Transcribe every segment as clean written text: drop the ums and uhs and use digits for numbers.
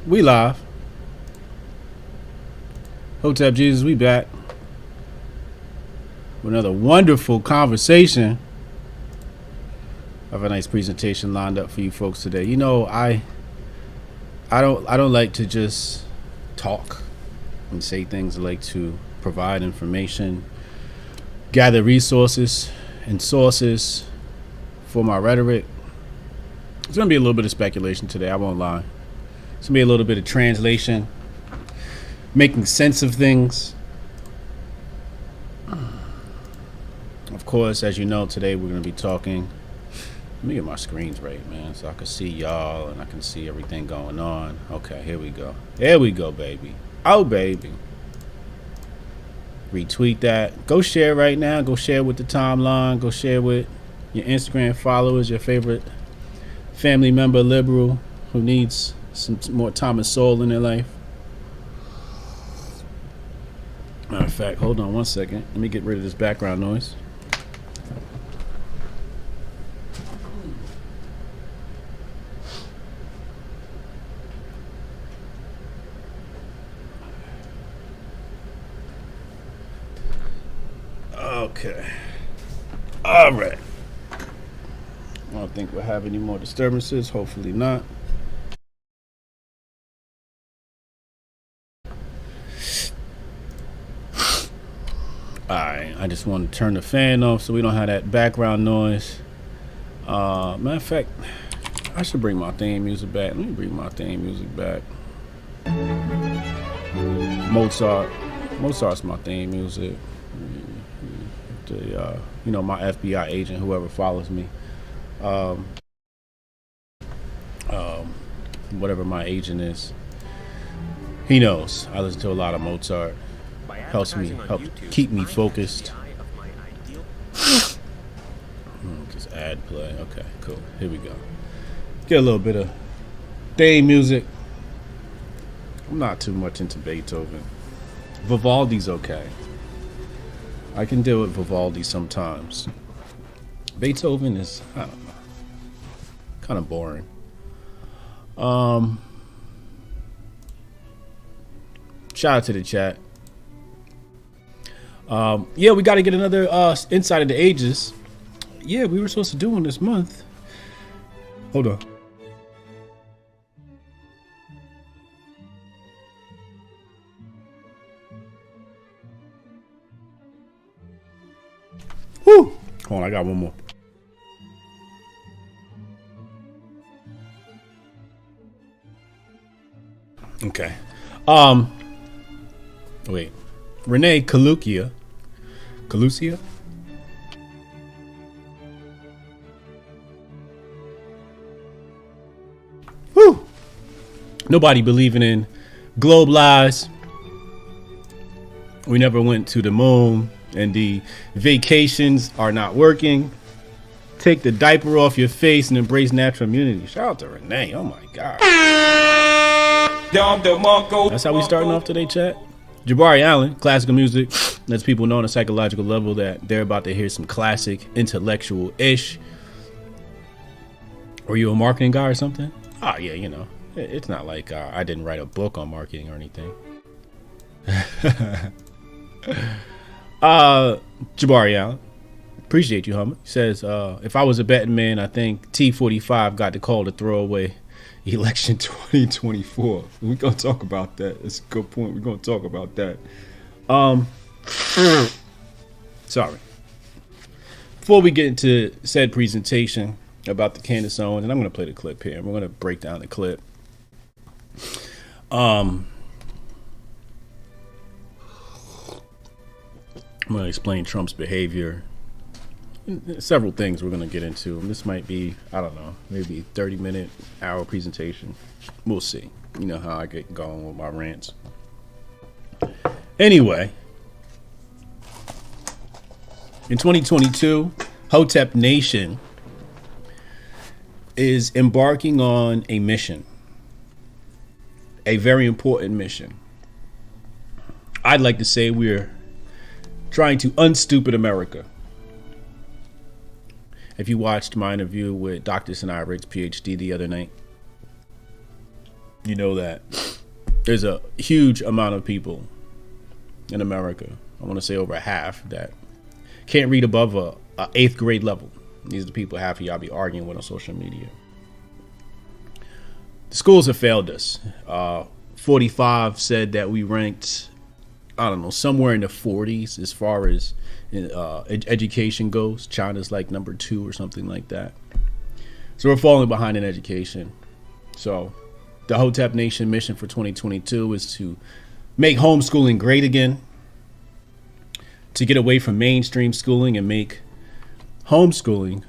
We live. Hotep Jesus, we back with another wonderful conversation. I have a nice presentation lined up for you folks today. You know, I don't like to just talk and say things. I like to provide information, gather resources and sources for my rhetoric. It's gonna be a little bit of speculation today, I won't lie. It's gonna be a little bit of translation, making sense of things. Of course, as you know, today we're gonna be talking. Let me get my screens right, man, so I can see y'all and I can see everything going on. Okay, here we go. There we go, baby. Oh, baby. Retweet that. Go share right now. Go share with the timeline. Go share with your Instagram followers, your favorite family member, liberal, who needs some more time and soul in their life. Matter of fact, hold on one second. Let me get rid of this background noise. Okay. All right. I don't think we'll have any more disturbances. Hopefully not. Alright, I just want to turn the fan off so we don't have that background noise. Matter of fact, I should bring my theme music back. Let me bring my theme music back. Mozart's my theme music. You know, my FBI agent, whoever follows me, whatever my agent is, he knows I listen to a lot of Mozart. Helps keep me focused. Just ad play. Okay, cool. Here we go. Get a little bit of theme music. I'm not too much into Beethoven. Vivaldi's okay. I can deal with Vivaldi sometimes. Beethoven is, I don't know, kind of boring. Shout out to the chat. Yeah, we got to get another Inside of the Ages. Yeah, we were supposed to do one this month. Hold on. Woo! Hold on, I got one more. Okay. Wait. Renee Calucia. Whew. Nobody believing in globe lies. We never went to the moon, and the vacations are not working. Take the diaper off your face and embrace natural immunity. Shout out to Renee. Oh my God. That's how we starting off today, chat. Jabari Allen, classical music, lets people know on a psychological level that they're about to hear some classic intellectual-ish. Were you a marketing guy or something? Oh, yeah, you know. It's not like I didn't write a book on marketing or anything. Jabari Allen, appreciate you, Hummer. He says, if I was a betting man, I think T45 got the call to throw away election 2024. We're gonna talk about that. That's a good point. We're gonna talk about that. Sorry. Before we get into said presentation about the Candace Owens, and I'm gonna play the clip here. We're gonna break down the clip. I'm gonna explain Trump's behavior. Several things we're going to get into. And this might be, I don't know, maybe 30-minute, hour presentation. We'll see. You know how I get going with my rants. Anyway, in 2022, Hotep Nation is embarking on a mission. A very important mission. I'd like to say we're trying to unstupid America. If you watched my interview with Dr. Sinai Riggs, PhD, the other night, you know that there's a huge amount of people in America, I want to say over half, that can't read above a 8th grade level. These are the people half of y'all be arguing with on social media. The schools have failed us. 45 said that we ranked, I don't know, somewhere in the 40s as far as education goes. China's like number 2 or something like that. So we're falling behind in education. So the Hotep Nation mission for 2022 is to make homeschooling great again, to get away from mainstream schooling and make homeschooling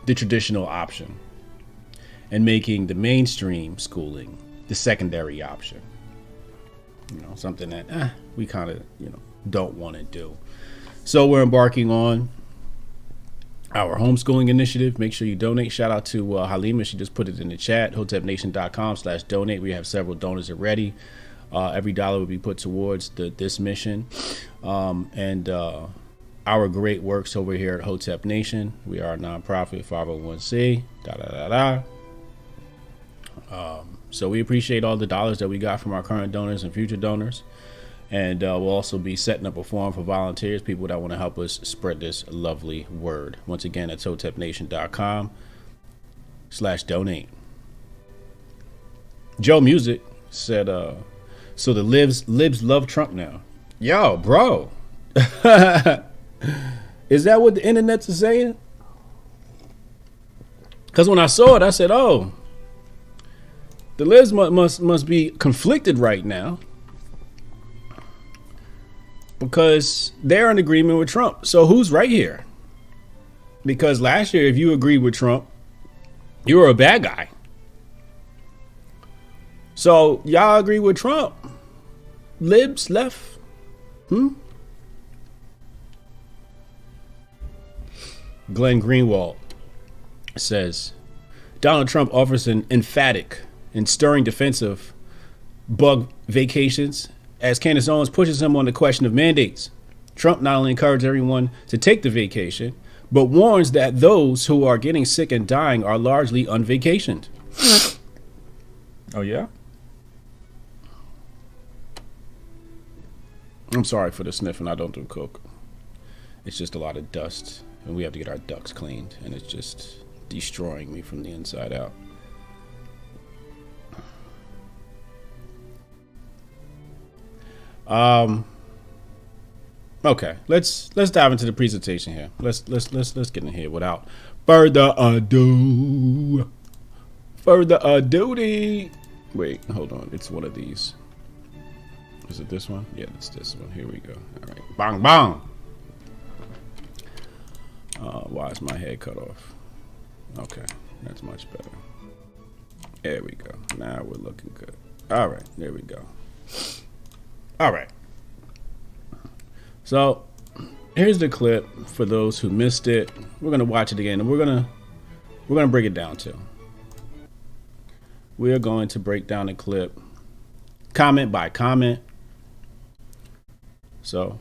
the traditional option, and making the mainstream schooling the secondary option. You know, something that we kind of, don't want to do. So we're embarking on our homeschooling initiative. Make sure you donate. Shout out to Halima. She just put it in the chat, hotepnation.com/donate. We have several donors already. Every dollar will be put towards this mission. And our great works over here at Hotep Nation. We are a nonprofit 501c. So we appreciate all the dollars that we got from our current donors and future donors. And we'll also be setting up a forum for volunteers, people that want to help us spread this lovely word. Once again, it's hotepnation.com/donate. Joe Music said, so the libs love Trump now. Yo, bro. Is that what the internet's saying? Because when I saw it, I said, oh, the libs must be conflicted right now, because they're in agreement with Trump. So who's right here? Because last year, if you agreed with Trump, you were a bad guy. So y'all agree with Trump. Libs left. Glenn Greenwald says, Donald Trump offers an emphatic and stirring defense of bug vacations as Candace Owens pushes him on the question of mandates. Trump not only encourages everyone to take the vacation, but warns that those who are getting sick and dying are largely unvacationed. Oh, yeah? I'm sorry for the sniffing. I don't do coke. It's just a lot of dust, and we have to get our ducts cleaned, and it's just destroying me from the inside out. Okay, let's dive into the presentation here. Let's get in here without further ado. Wait, hold on. It's one of these. Is it this one? Yeah, it's this one. Here we go. All right. Bang, bang. Why is my head cut off? Okay, that's much better. There we go. Now we're looking good. All right, there we go. All right. So here's the clip for those who missed it. We're gonna watch it again, and we're gonna break it down too. We are going to break down the clip comment by comment. So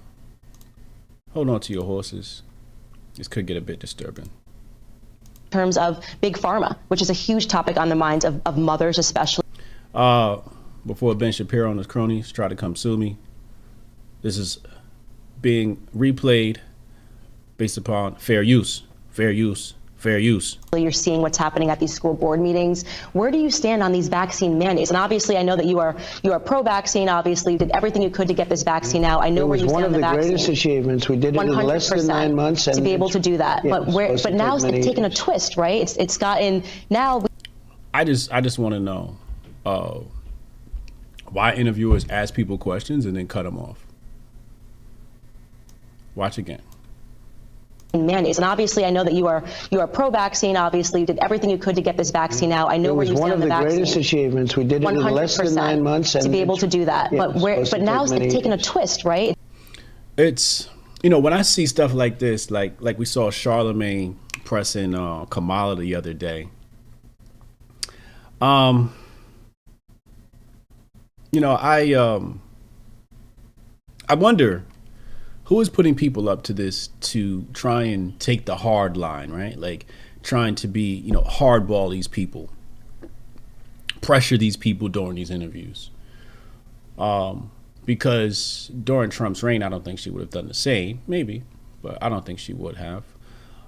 hold on to your horses. This could get a bit disturbing. In terms of big pharma, which is a huge topic on the minds of mothers, especially. Before Ben Shapiro and his cronies try to come sue me, this is being replayed based upon fair use. You're seeing what's happening at these school board meetings. Where do you stand on these vaccine mandates? And obviously, I know that you are pro-vaccine. Obviously, you did everything you could to get this vaccine out. I know where you stand on the vaccine. It was one of the greatest achievements. We did it in less than 9 months. To be able to do that. Yeah, but now it's taken a twist, right? It's gotten now. I just want to know why interviewers ask people questions and then cut them off. Watch again. Mandates. And obviously, I know that you are pro-vaccine. Obviously, you did everything you could to get this vaccine out. I know where you stand on the vaccine. It was one of the greatest achievements. We did it in less than 9 months. To be able to do that. Yeah, but now it's taken a twist, right? It's, when I see stuff like this, like we saw Charlemagne pressing Kamala the other day. I wonder who is putting people up to this to try and take the hard line, right? Like trying to be, hardball these people pressure these people during these interviews. Because during Trump's reign, I don't think she would have done the same. Maybe, but I don't think she would have.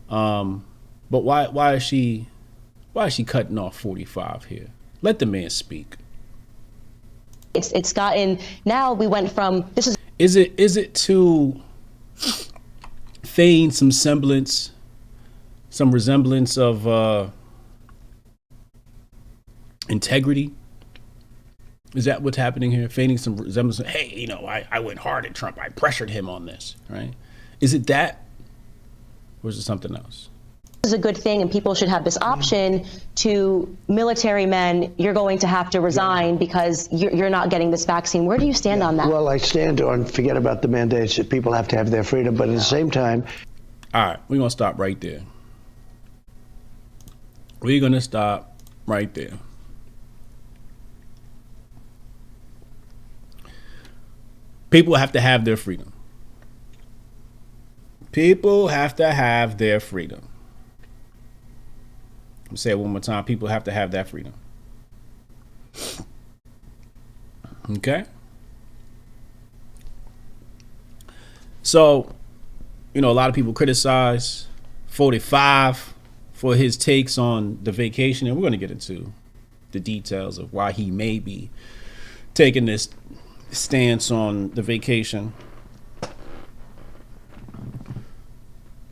But why is she cutting off 45 here? Let the man speak. It's gotten, now we went from, this is it to feign some semblance, some resemblance of integrity? Is that what's happening here? Feigning some resemblance of, hey, you know, I went hard at Trump. I pressured him on this, right? Is it that, or is it something else? is a good thing, and people should have this option to military men. You're going to have to resign because you're not getting this vaccine. Where do you stand on that? Well, I stand on, forget about the mandates, that people have to have their freedom, but at the same time. All right, we're going to stop right there. We're going to stop right there. People have to have their freedom. People have to have their freedom. I'll say it one more time. People have to have that freedom. Okay? So, you know, a lot of people criticize 45 for his takes on the vacation, and we're going to get into the details of why he may be taking this stance on the vacation.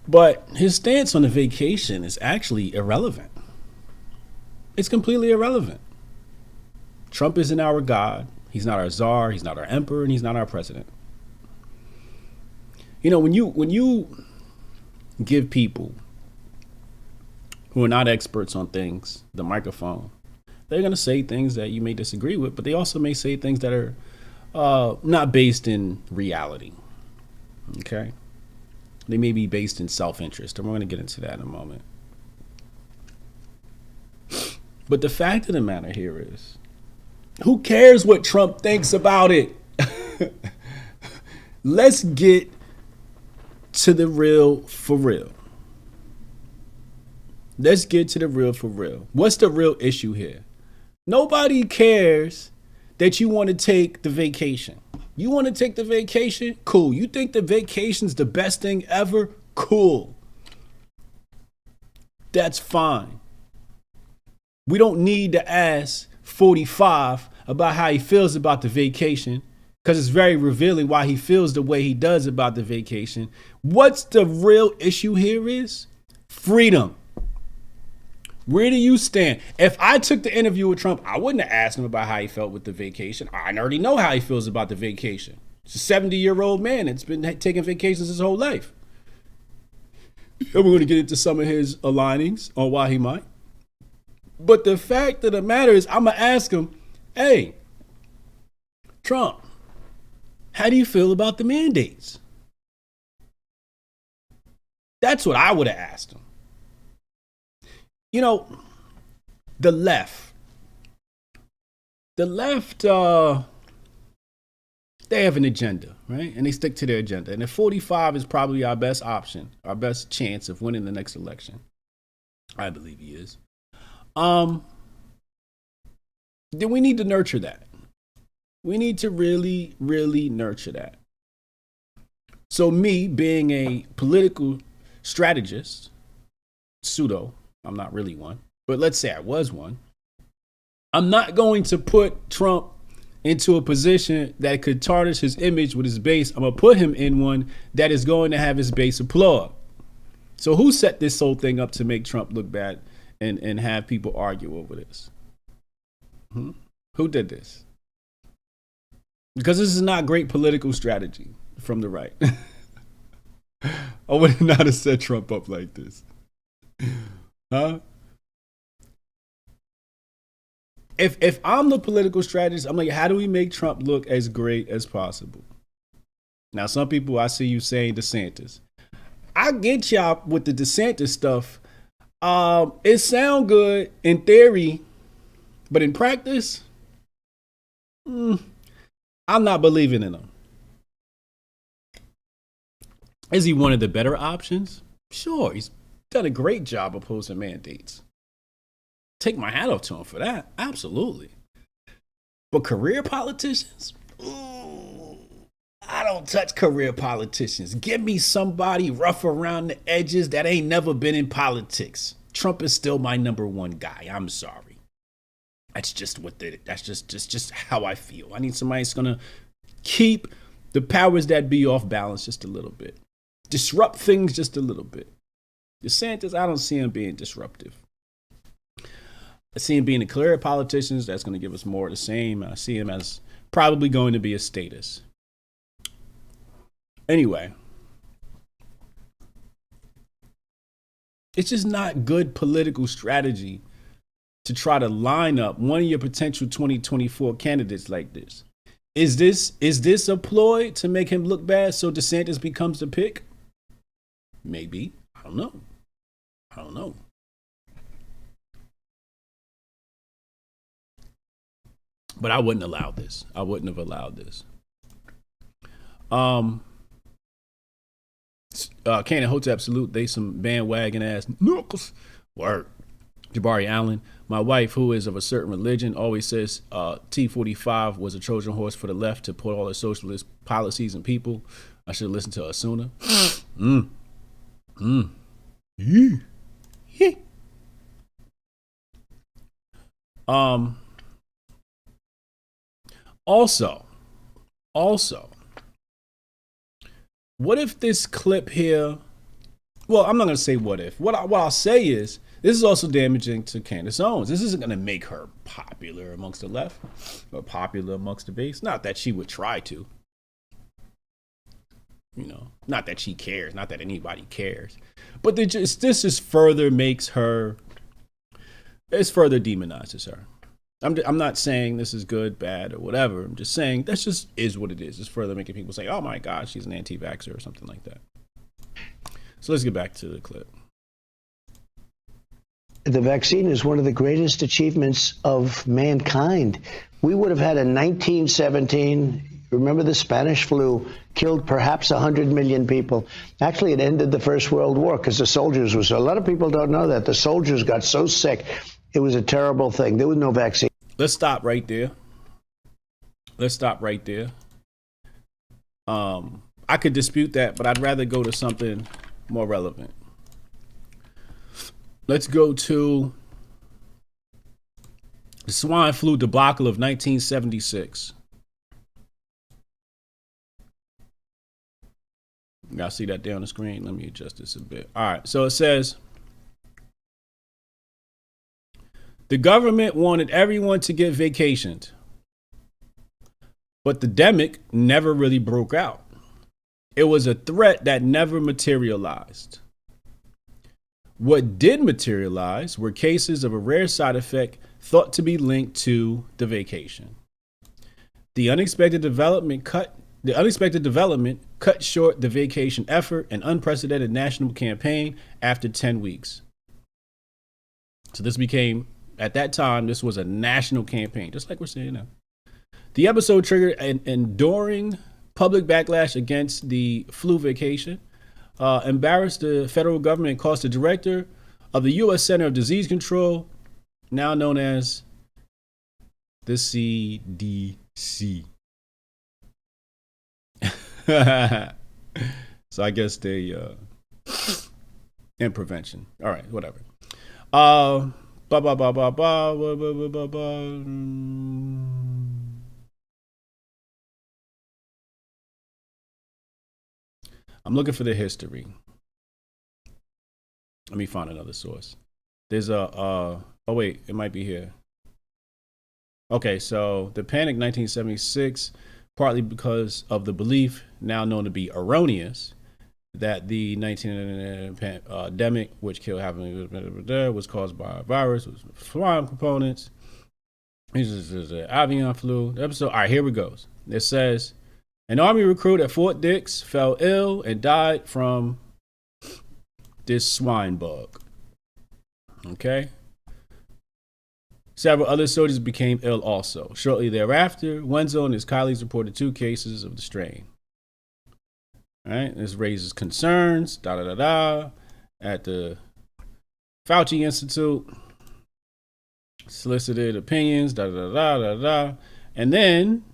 But his stance on the vacation is actually irrelevant. It's completely irrelevant. Trump isn't our God. He's not our czar. He's not our emperor, and he's not our president. You know, when you give people who are not experts on things the microphone, they're going to say things that you may disagree with, but they also may say things that are not based in reality. Okay? They may be based in self-interest, and we're going to get into that in a moment. But the fact of the matter here is, who cares what Trump thinks about it? Let's get to the real for real. Let's get to the real for real. What's the real issue here? Nobody cares that you want to take the vacation. You want to take the vacation? Cool. You think the vacation's the best thing ever? Cool. That's fine. We don't need to ask 45 about how he feels about the vacation, because it's very revealing why he feels the way he does about the vacation. What's the real issue here is freedom. Where do you stand? If I took the interview with Trump, I wouldn't have asked him about how he felt with the vacation. I already know how he feels about the vacation. It's a 70-year-old man that's been taking vacations his whole life. And we're going to get into some of his alignings on why he might. But the fact of the matter is, I'm going to ask him, hey, Trump, how do you feel about the mandates? That's what I would have asked him. You know, the left, they have an agenda, right? And they stick to their agenda. And if 45 is probably our best option, our best chance of winning the next election, I believe he is. Then we need to nurture that. We need to really, really nurture that. So me being a political strategist, pseudo, I'm not really one, but let's say I was one. I'm not going to put Trump into a position that could tarnish his image with his base. I'm going to put him in one that is going to have his base applaud. So who set this whole thing up to make Trump look bad and have people argue over this? Who did this? Because this is not great political strategy from the right. I would not have set Trump up like this. Huh? If I'm the political strategist, I'm like, how do we make Trump look as great as possible? Now, some people, I see you saying DeSantis. I get y'all with the DeSantis stuff. It sound good in theory, but in practice, I'm not believing in him. Is he one of the better options? Sure, he's done a great job opposing mandates. Take my hat off to him for that. Absolutely. But career politicians? Ooh, I don't touch career politicians. Give me somebody rough around the edges that ain't never been in politics. Trump is still my number one guy. I'm sorry. That's just that's just how I feel. I need somebody that's gonna keep the powers that be off balance just a little bit. Disrupt things just a little bit. DeSantis, I don't see him being disruptive. I see him being a career politician that's going to give us more of the same. I see him as probably going to be a status. Anyway, it's just not good political strategy to try to line up one of your potential 2024 candidates like this. Is this a ploy to make him look bad so DeSantis becomes the pick? Maybe. I don't know. But I wouldn't allow this. I wouldn't have allowed this. Candace Hotep salute. They some bandwagon ass knuckles. Word. Jabari Allen. My wife, who is of a certain religion, always says T-45 was a Trojan horse for the left to put all the socialist policies and people. I should have listened to her sooner. Yeah. Also, what if this clip here? Well, I'm not going to say what if. What I'll say is this is also damaging to Candace Owens. This isn't going to make her popular amongst the left or popular amongst the base. Not that she would try to. Not that she cares. Not that anybody cares. But this just further makes her. It further demonizes her. I'm not saying this is good, bad, or whatever. I'm just saying that just is what it is. It's further making people say, oh my God, she's an anti-vaxxer or something like that. So let's get back to the clip. The vaccine is one of the greatest achievements of mankind. We would have had in 1917, remember the Spanish flu, killed perhaps 100 million people. Actually, it ended the First World War because the soldiers were so. A lot of people don't know that. The soldiers got so sick. It was a terrible thing. There was no vaccine. Let's stop right there. I could dispute that, but I'd rather go to something more relevant. Let's go to the swine flu debacle of 1976. Y'all see that there on the screen? Let me adjust this a bit. All right, so it says, the government wanted everyone to get vacationed, but the demic never really broke out. It was a threat that never materialized. What did materialize were cases of a rare side effect thought to be linked to the vacation. The unexpected development cut short the vacation effort, an unprecedented national campaign after 10 weeks. So this became, at that time, this was a national campaign, just like we're seeing now. The episode triggered an enduring public backlash against the flu vacation, embarrassed the federal government, and cost the director of the U.S. Center of Disease Control, now known as the CDC. So I guess they and prevention. All right, whatever. I'm looking for the history. Let me find another source. There's oh wait, it might be here. Okay, so the panic 1976, partly because of the belief, now known to be erroneous, that the 19 pandemic, which killed half a million, was caused by a virus, was swine components. This is an avian flu. The episode. All right, here it goes. It says, an Army recruit at Fort Dix fell ill and died from this swine bug. Okay. Several other soldiers became ill also. Shortly thereafter, Wenzel and his colleagues reported 2 cases of the strain. All right, this raises concerns, at the Fauci Institute. solicited opinions, da da da da da, and then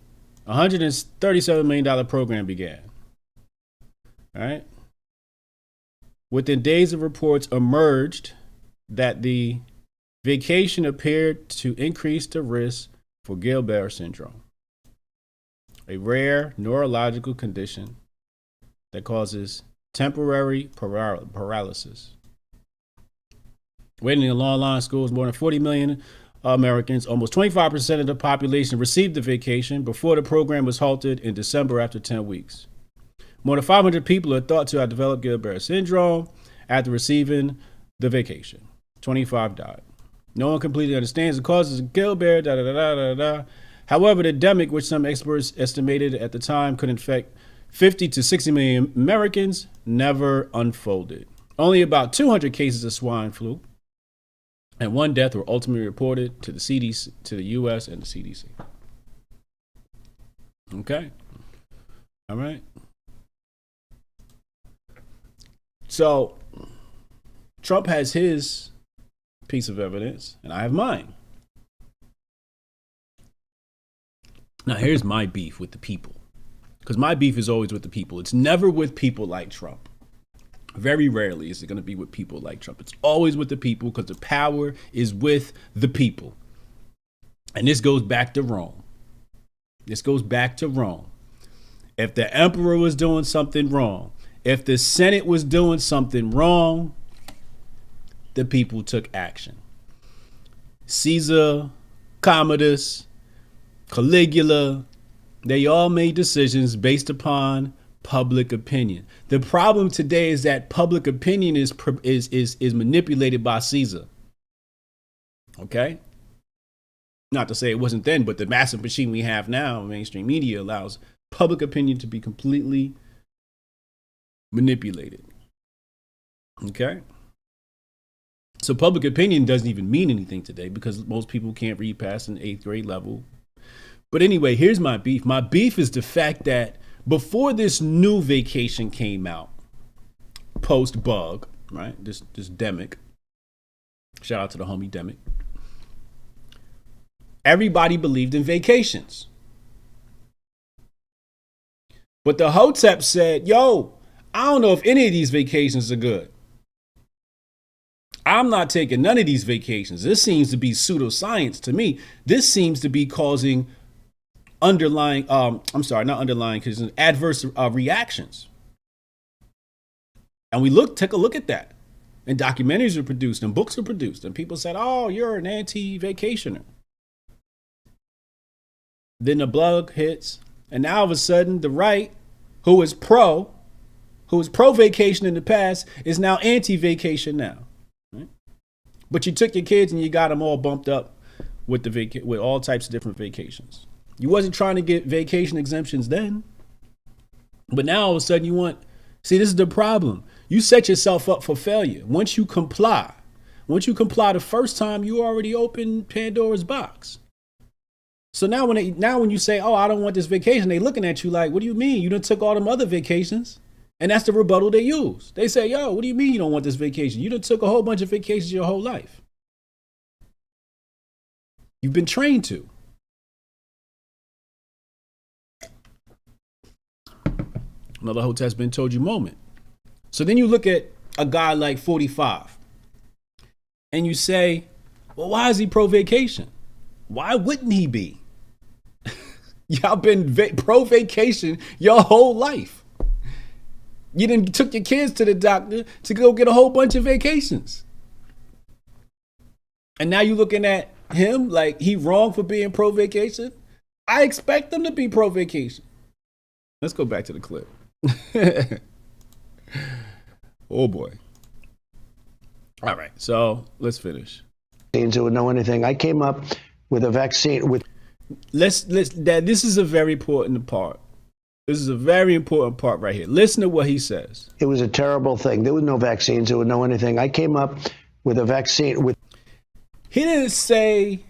$137 million program began. All right. Within days of reports emerged that the vacation appeared to increase the risk for Guillain-Barré syndrome, a rare neurological condition that causes temporary paralysis. Waiting in long line schools, more than 40 million Americans, almost 25% of the population, received the vacation before the program was halted in December after 10 weeks. More than 500 people are thought to have developed Guillain-Barré syndrome after receiving the vacation. 25 died. No one completely understands the causes of Guillain-Barré, da da da da da. However, the epidemic, which some experts estimated at the time could infect 50 to 60 million Americans, never unfolded. Only about 200 cases of swine flu and one death were ultimately reported to the CDC, to the U.S. and the CDC. Okay. All right. So Trump has his piece of evidence, and I have mine. Now, here's my beef with the people, because my beef is always with the people. It's never with people like Trump. Very rarely is it going to be with people like Trump. It's always with the people, because the power is with the people. And this goes back to Rome. This goes back to Rome. If the emperor was doing something wrong, if the Senate was doing something wrong, the people took action. Caesar, Commodus, Caligula, they all made decisions based upon public opinion. The problem today is that public opinion is manipulated by Caesar. Okay? Not to say it wasn't then, but the massive machine we have now, mainstream media, allows public opinion to be completely manipulated. Okay? So public opinion doesn't even mean anything today because most people can't read past an 8th grade level. But anyway, here's my beef. My beef is the fact that before this new vacation came out, post-bug, right? This demic. Shout out to the homie Demic. Everybody believed in vacations. But the Hotep said, yo, I don't know if any of these vacations are good. I'm not taking none of these vacations. This seems to be pseudoscience to me. This seems to be causing adverse reactions. And take a look at that. And documentaries were produced and books were produced. And people said, oh, you're an anti-vacationer. Then the bug hits. And now all of a sudden, the right, who was pro-vacation in the past, is now anti-vacation now. Right? But you took your kids and you got them all bumped up with with all types of different vacations. You wasn't trying to get vacation exemptions then. But now all of a sudden you want, see, this is the problem. You set yourself up for failure. Once you comply the first time, you already opened Pandora's box. So now when you say, oh, I don't want this vacation, they looking at you like, what do you mean? You done took all them other vacations. And that's the rebuttal they use. They say, yo, what do you mean you don't want this vacation? You done took a whole bunch of vacations your whole life. You've been trained to. Another Hotep's been told you moment. So then you look at a guy like 45 and you say, well, why is he pro-vacation? Why wouldn't he be? Y'all been pro-vacation your whole life. You done took your kids to the doctor to go get a whole bunch of vacations. And now you looking at him like he wrong for being pro-vacation? I expect them to be pro-vacation. Let's go back to the clip. Oh boy. All right, so let's finish. Who would know anything. I came up with a vaccine with. This is a very important part. This is a very important part right here. Listen to what he says. It was a terrible thing. There was no vaccines who would know anything. I came up with a vaccine with. He didn't say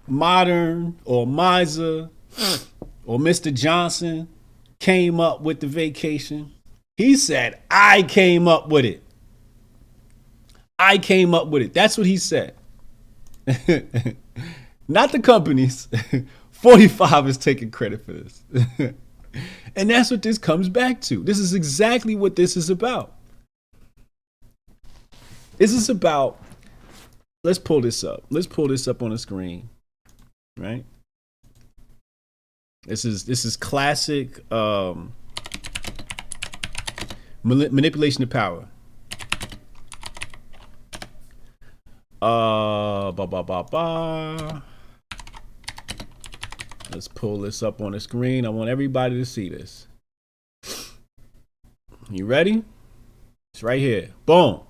Modern or Miser or Mr. Johnson came up with the vacation. He said, I came up with it. I came up with it. That's what he said. not the companies. 45 is taking credit for this. And that's what this comes back to. This is exactly what this is about. This is about, let's pull this up. Let's pull this up on the screen, right? This is classic manipulation of power. Let's pull this up on the screen. I want everybody to see this. You ready? It's right here. Boom.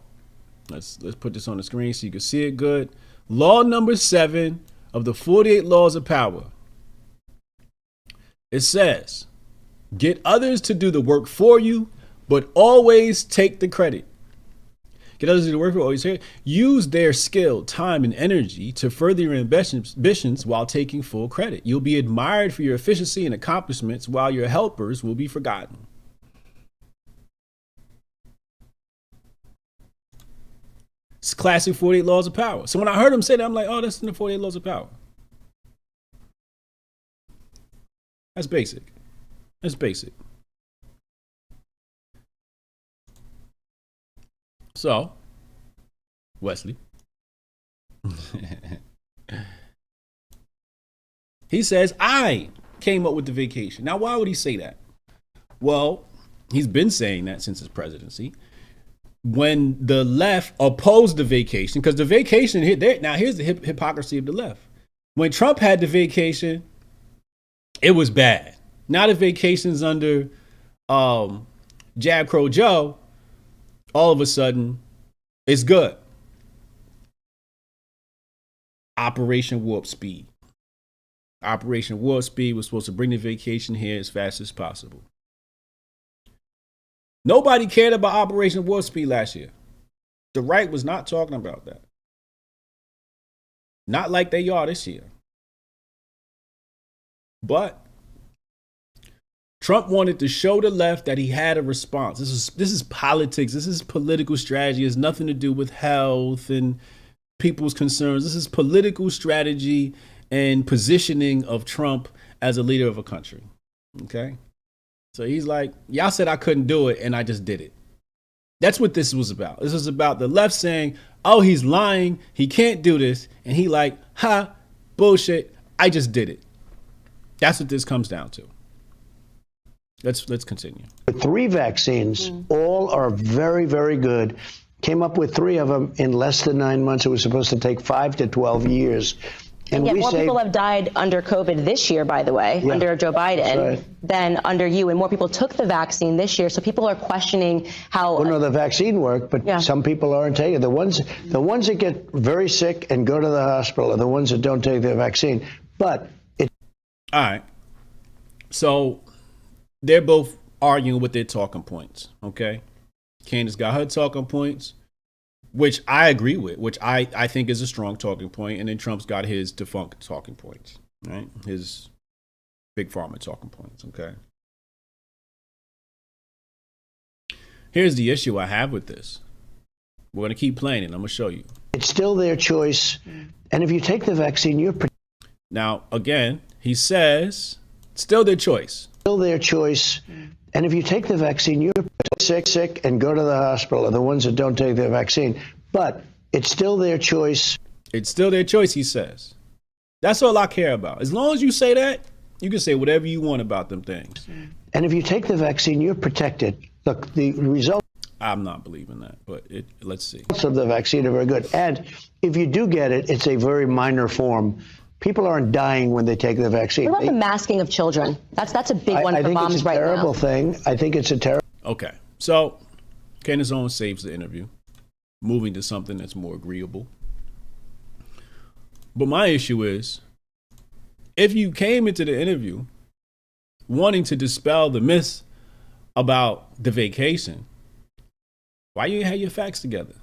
Let's put this on the screen so you can see it good. Law number 7 of the 48 laws of power. It says, get others to do the work for you, but always take the credit. Get others to do the work for you, always take it. Use their skill, time, and energy to further your ambitions while taking full credit. You'll be admired for your efficiency and accomplishments while your helpers will be forgotten. It's classic 48 laws of power. So when I heard him say that, I'm like, oh, that's in the 48 laws of power. That's basic. That's basic. So, Wesley. He says, I came up with the vacation. Now, why would he say that? Well, he's been saying that since his presidency. When the left opposed the vacation, because the vacation, now here's the hypocrisy of the left. When Trump had the vacation, it was bad. Now the vacation's under Jab Crow Joe, all of a sudden, it's good. Operation Warp Speed. Operation Warp Speed was supposed to bring the vacation here as fast as possible. Nobody cared about Operation Warp Speed last year. The right was not talking about that. Not like they are this year. But Trump wanted to show the left that he had a response. This is politics. This is political strategy. It has nothing to do with health and people's concerns. This is political strategy and positioning of Trump as a leader of a country. Okay? So he's like, y'all said I couldn't do it, and I just did it. That's what this was about. This was about the left saying, oh, he's lying. He can't do this. And he like, ha, bullshit. I just did it. That's what this comes down to. Let's continue. 3 vaccines, all are very, very good. Came up with 3 of them in less than 9 months. It was supposed to take 5 to 12 years. And yet we more say, people have died under COVID this year, by the way, under Joe Biden, than under you. And more people took the vaccine this year. So people are questioning how. Well, no, the vaccine worked, but some people aren't taking it. The ones that get very sick and go to the hospital are the ones that don't take the vaccine. But all right. So they're both arguing with their talking points. Okay. Candace got her talking points, which I agree with, which I think is a strong talking point. And then Trump's got his defunct talking points, right? His big pharma talking points, okay? Here's the issue I have with this. We're going to keep playing it. I'm going to show you. It's still their choice. And if you take the vaccine, you're now, again, he says, still their choice. Still their choice. And if you take the vaccine, you're sick and go to the hospital are the ones that don't take the vaccine. But it's still their choice. It's still their choice, he says. That's all I care about. As long as you say that, you can say whatever you want about them things. And if you take the vaccine, you're protected. Look, the results. I'm not believing that, but let's see. Of the vaccine are very good. And if you do get it, it's a very minor form. People aren't dying when they take the vaccine. What about the masking of children? That's a big one for moms right now. I think it's a terrible thing. I think it's a terrible. Okay, so Candace Owens saves the interview, moving to something that's more agreeable. But my issue is, if you came into the interview wanting to dispel the myths about the vacation, why you have your facts together?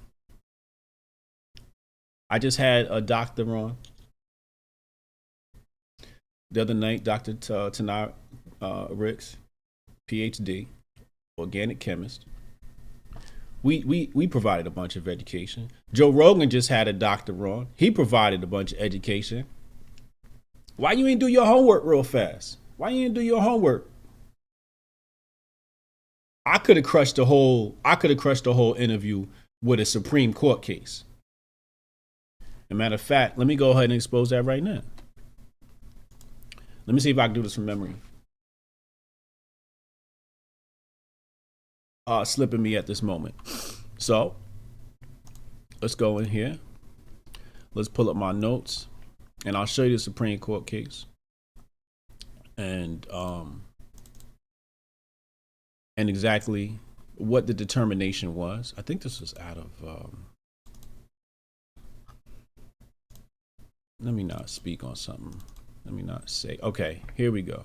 I just had a doctor on the other night, Dr. Tanara Ricks, PhD, organic chemist. We provided a bunch of education. Joe Rogan just had a doctor on. He provided a bunch of education. Why you ain't do your homework real fast? Why you ain't do your homework? I could have crushed the whole interview with a Supreme Court case. As a matter of fact, let me go ahead and expose that right now. Let me see if I can do this from memory. Slipping me at this moment. So let's go in here. Let's pull up my notes and I'll show you the Supreme Court case. And exactly what the determination was. I think this was out of, let me not speak on something. Let me not say, okay, here we go.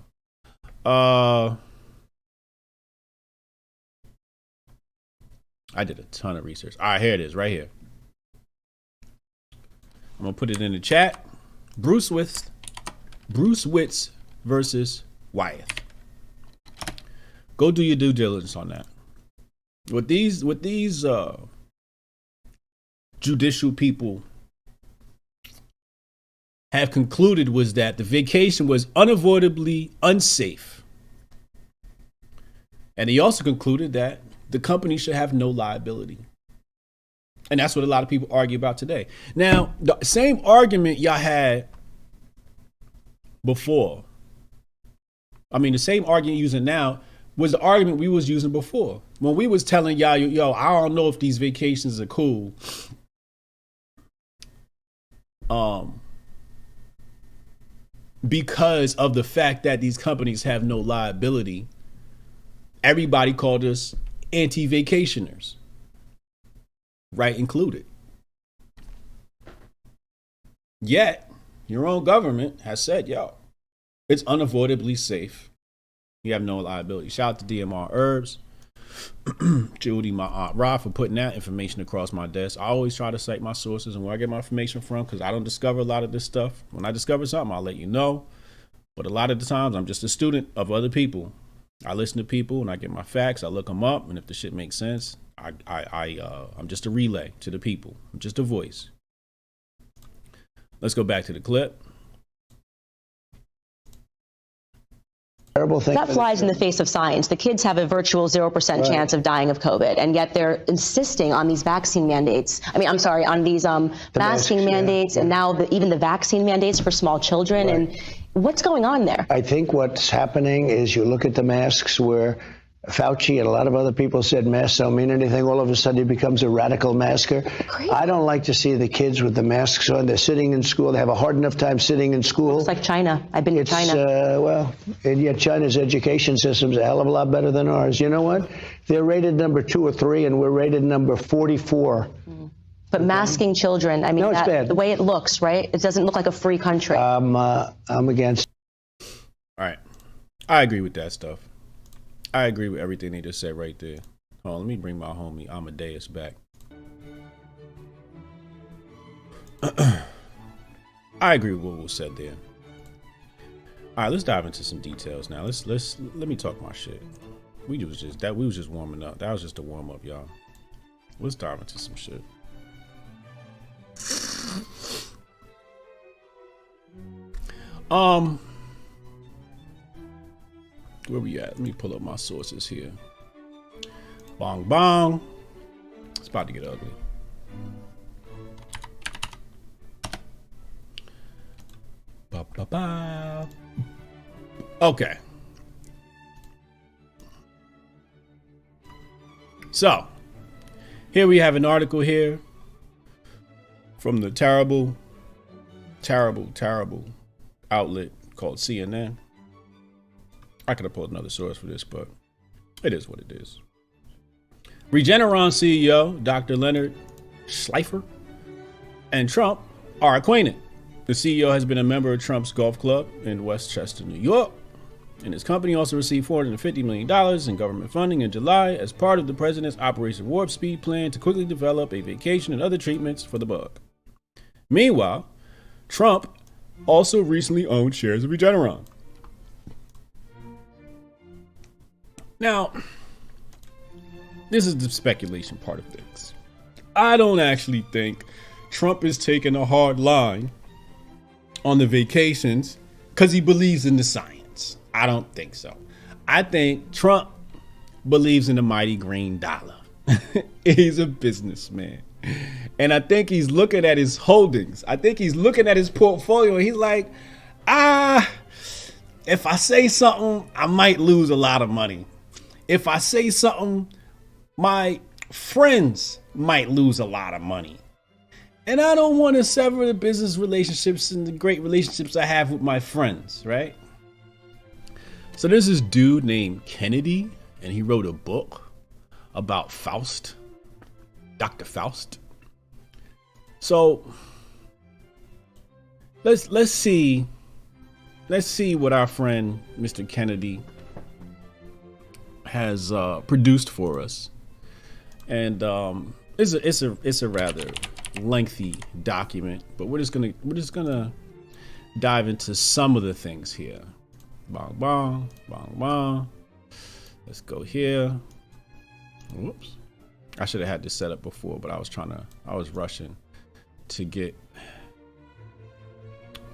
I did a ton of research. All right, here it is, right here. I'm gonna put it in the chat. Bruce Witz versus Wyeth. Go do your due diligence on that. What these judicial people have concluded was that the vacation was unavoidably unsafe. And he also concluded that the company should have no liability. And that's what a lot of people argue about today. Now, the same argument y'all had before. I mean, the same argument you're using now was the argument we was using before. When we was telling y'all, yo, I don't know if these vacations are cool. Because of the fact that these companies have no liability, everybody called us anti-vacationers, right included. Yet, your own government has said, yo, it's unavoidably safe. You have no liability. Shout out to DMR Herbs, Judy, my Aunt Ra, for putting that information across my desk. I always try to cite my sources and where I get my information from, because I don't discover a lot of this stuff. When I discover something, I'll let you know. But a lot of the times, I'm just a student of other people. I listen to people and I get my facts. I look them up, and if the shit makes sense, I'm just a relay to the people. I'm just a voice. Let's go back to the clip. Terrible thing. That flies in the face of science. The kids have a virtual 0% chance of dying of COVID, and yet they're insisting on these vaccine mandates. On these masking mandates, and now even the vaccine mandates for small children. Right. And what's going on there? I think what's happening is you look at the masks where Fauci and a lot of other people said masks don't mean anything. All of a sudden he becomes a radical masker. Crazy. I don't like to see the kids with the masks on. They're sitting in school. They have a hard enough time sitting in school. It's like China. I've been to China. And yet China's education system's a hell of a lot better than ours. You know what? They're rated number 2 or 3, and we're rated number 44. But masking children, I mean, No, it's bad. The way it looks, right? It doesn't look like a free country. I'm against. All right. I agree with that stuff. I agree with everything they just said right there. Hold on, let me bring my homie Amadeus back. I agree with what was said there. All right, let's dive into some details now. Let me talk my shit. We was just warming up. That was just a warm up, y'all. Let's dive into some shit. Where we at? Let me pull up my sources here. Bong bong. It's about to get ugly. Ba, ba, ba. Okay. So, here we have an article here from the terrible outlet called CNN. I could have pulled another source for this, but it is what it is. Regeneron CEO Dr. Leonard Schleifer and Trump are acquainted. The CEO has been a member of Trump's golf club in Westchester, New York, and his company also received $450 million in government funding in July as part of the president's Operation Warp Speed plan to quickly develop a vacation and other treatments for the bug. Meanwhile, Trump also recently owned shares of Regeneron. Now, this is the speculation part of things. I don't actually think Trump is taking a hard line on the vacations because he believes in the science. I don't think so. I think Trump believes in the mighty green dollar. He's a businessman. And I think he's looking at his holdings. I think he's looking at his portfolio and he's like, if I say something, I might lose a lot of money. If I say something, my friends might lose a lot of money. And I don't want to sever the business relationships and the great relationships I have with my friends, right? So there's this dude named Kennedy, and he wrote a book about Faust, Dr. Faust. So let's see what our friend Mr. Kennedy has produced for us, and it's a rather lengthy document, but we're just gonna dive into some of the things here. Bong bong bong bong. Let's go here. Whoops. I should have had this set up before, but I was rushing to get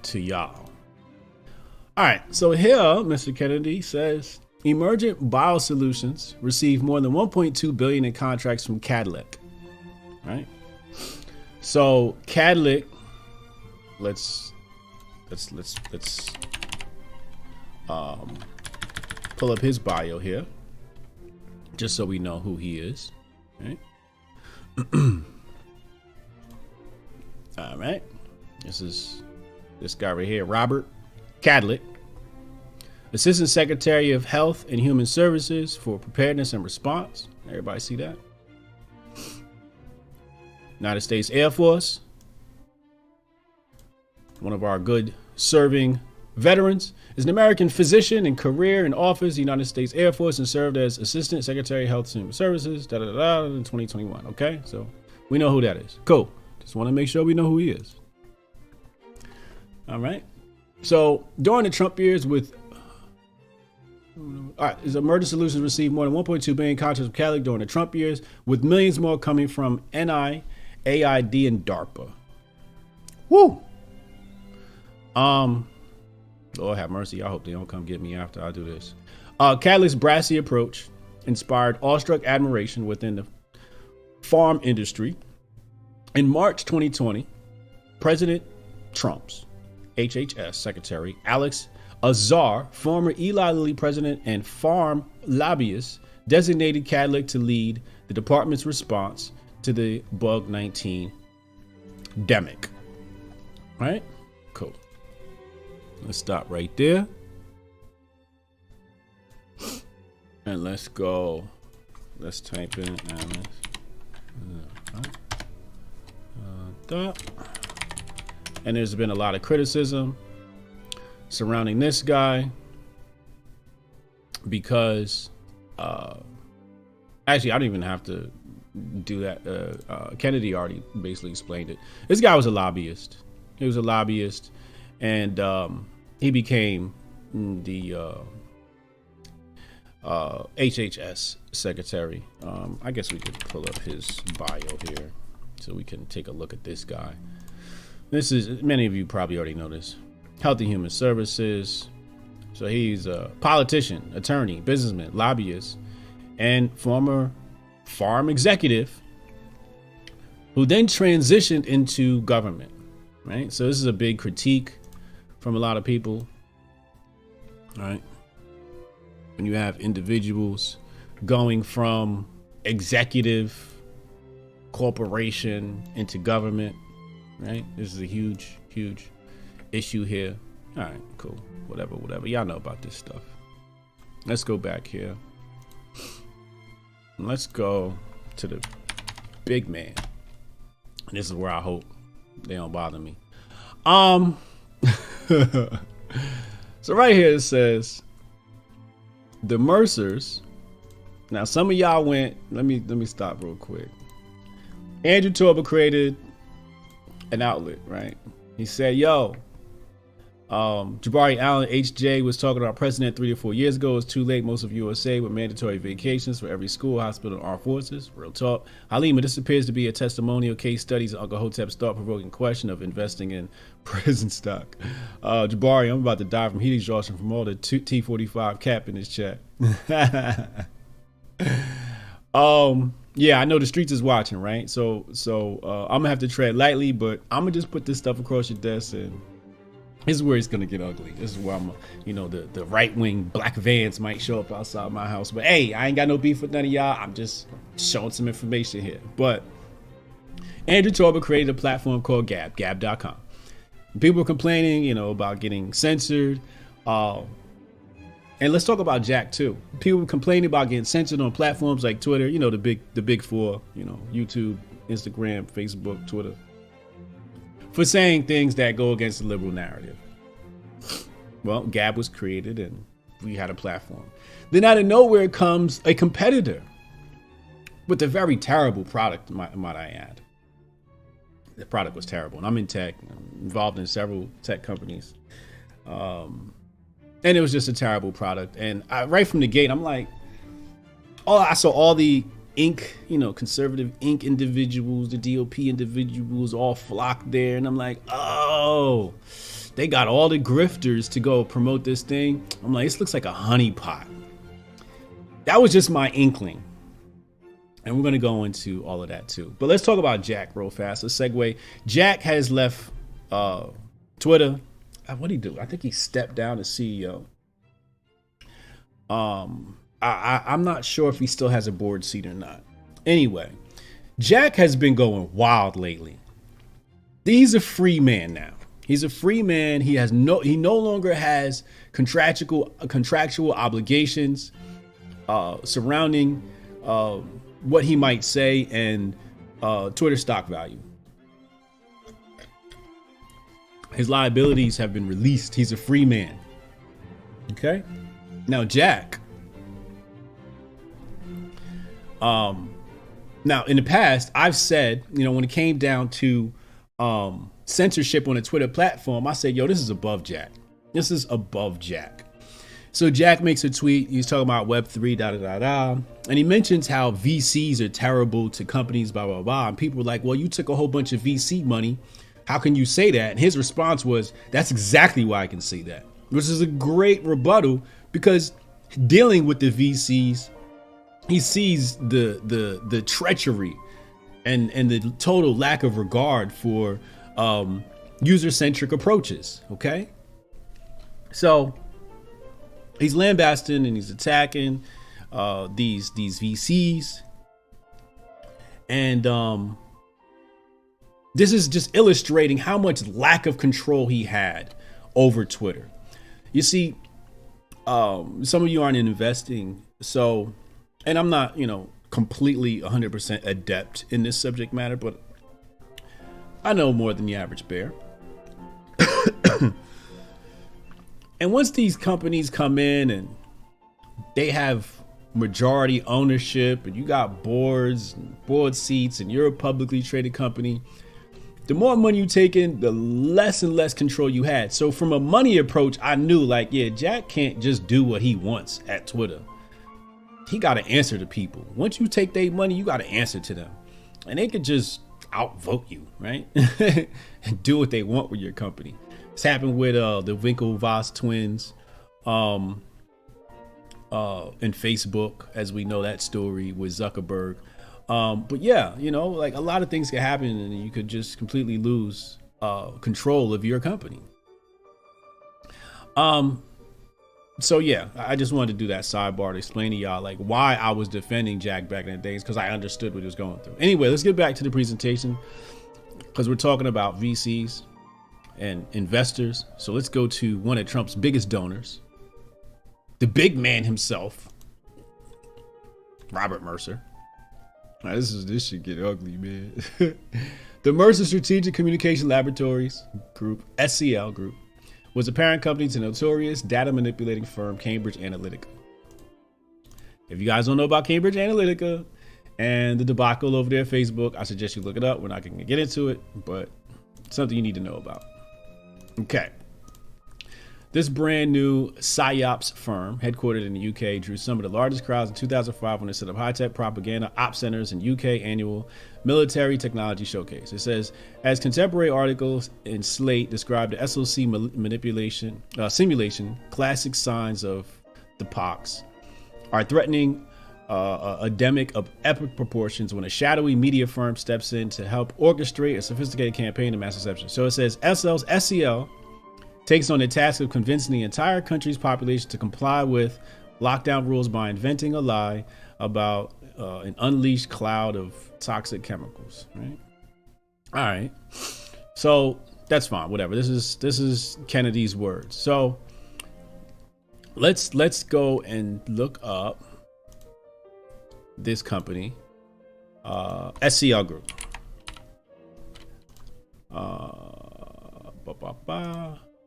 to y'all. All right, so here Mr. Kennedy says emergent biosolutions received more than 1.2 billion in contracts from Cadillac. Right? So Cadillac, let's pull up his bio here, just so we know who he is. Right? All right. This is this guy right here, Robert Cadillac, Assistant Secretary of Health and Human Services for Preparedness and Response. Everybody see that? United States Air Force, one of our good serving veterans, is an American physician and career in office, the United States Air Force, and served as Assistant Secretary of Health and Human Services, in 2021. Okay, so we know who that is. Cool. Just want to make sure we know who he is. All right. So during the Trump years his emergent solutions received more than 1.2 billion contracts from Cadillac during the Trump years, with millions more coming from NI, AID, and DARPA. Woo! Lord have mercy. I hope they don't come get me after I do this. Cadillac's brassy approach inspired awestruck admiration within the farm industry. In March 2020, President Trump's HHS Secretary Alex Azar, former Eli Lilly president and farm lobbyist, designated Cadillac to lead the department's response to the bug 19 demic. Right? Cool. Let's stop right there. And let's go. Let's type in and there's been a lot of criticism surrounding this guy because actually I don't even have to do that. Kennedy already basically explained it. This guy was a lobbyist. He was a lobbyist, and he became the HHS secretary. I guess we could pull up his bio here so we can take a look at this guy. This is, many of you probably already know this. Health and Human Services. So he's a politician, attorney, businessman, lobbyist, and former farm executive who then transitioned into government, right? So this is a big critique from a lot of people, right? When you have individuals going from executive corporation into government, right? This is a huge, huge issue here. All right, cool. Whatever. Y'all know about this stuff. Let's go back here. Let's go to the big man. And this is where I hope they don't bother me. So right here it says the Mercers. Now some of y'all went, let me stop real quick. Andrew Torba created an outlet, right? He said, yo, Jabari Allen, HJ, was talking about precedent 3 to 4 years ago. It's too late. Most of USA with mandatory vacations for every school, hospital, and armed forces. Real talk. Halima, this appears to be a testimonial case studies of Uncle Hotep's thought-provoking question of investing in prison stock. Jabari, I'm about to die from heat exhaustion from all the T45 cap in this chat. Yeah, I know the streets is watching, right? So I'm gonna have to tread lightly, but I'm gonna just put this stuff across your desk, and this is where it's gonna get ugly. This is where the right wing black vans might show up outside my house. But hey, I ain't got no beef with none of y'all. I'm just showing some information here. But Andrew Torba created a platform called Gab, Gab.com. People were complaining, about getting censored. And let's talk about Jack too. People were complaining about getting censored on platforms like Twitter, the big four, YouTube, Instagram, Facebook, Twitter, for saying things that go against the liberal narrative. Well, Gab was created and we had a platform. Then out of nowhere comes a competitor with a very terrible product, might I add. The product was terrible. And I'm in tech, I'm involved in several tech companies. And it was just a terrible product. And right from the gate, I'm like, I saw all the Inc., conservative Inc. individuals, the DOP individuals all flocked there. And I'm like, oh, they got all the grifters to go promote this thing. I'm like, this looks like a honeypot. That was just my inkling. And we're going to go into all of that too. But let's talk about Jack real fast. Let's segue. Jack has left Twitter. What did he do? I think he stepped down as CEO. I'm not sure if he still has a board seat or not. Anyway, Jack has been going wild lately. He's a free man now. He's a free man. He no longer has contractual obligations surrounding what he might say and Twitter stock value. His liabilities have been released. He's a free man. Okay. Now, Jack. Now, in the past, I've said, when it came down to censorship on a Twitter platform, I said, this is above Jack. This is above Jack. So Jack makes a tweet. He's talking about Web3, and he mentions how VCs are terrible to companies, blah, blah, blah. And people were like, well, you took a whole bunch of VC money. How can you say that? And his response was, that's exactly why I can say that, which is a great rebuttal, because dealing with the VCs, he sees the treachery and the total lack of regard for user-centric approaches. Okay. So he's lambasting and he's attacking these VCs. And this is just illustrating how much lack of control he had over Twitter. You see, some of you aren't investing. So, and I'm not, completely 100% adept in this subject matter, but I know more than the average bear. And once these companies come in and they have majority ownership and you got board seats and you're a publicly traded company, the more money you take in, the less and less control you had. So from a money approach, I knew Jack can't just do what he wants at Twitter. He got to answer to people. Once you take their money, you got to answer to them. And they could just outvote you, right? And do what they want with your company. It's happened with the Winklevoss twins in Facebook, as we know that story with Zuckerberg. But yeah, a lot of things can happen and you could just completely lose control of your company. So yeah, I just wanted to do that sidebar to explain to y'all why I was defending Jack back in the days, because I understood what he was going through. Anyway, let's get back to the presentation, because we're talking about VCs and investors. So let's go to one of Trump's biggest donors, the big man himself, Robert Mercer. Now, this should get ugly, man. The Mercer Strategic Communication Laboratories Group, SCL Group, was a parent company to notorious data manipulating firm Cambridge Analytica. If you guys don't know about Cambridge Analytica and the debacle over there, Facebook, I suggest you look it up. We're not going to get into it, but it's something you need to know about. Okay. This brand new PSYOPs firm, headquartered in the UK, drew some of the largest crowds in 2005 when they set up high-tech propaganda op centers in UK annual military technology showcase. It says, as contemporary articles in Slate describe the SOC manipulation simulation, classic signs of the pox are threatening endemic of epic proportions when a shadowy media firm steps in to help orchestrate a sophisticated campaign of mass deception. So it says SCL takes on the task of convincing the entire country's population to comply with lockdown rules by inventing a lie about an unleashed cloud of toxic chemicals. Right? All right. So that's fine. Whatever. This is Kennedy's words. So let's go and look up this company, SCL Group.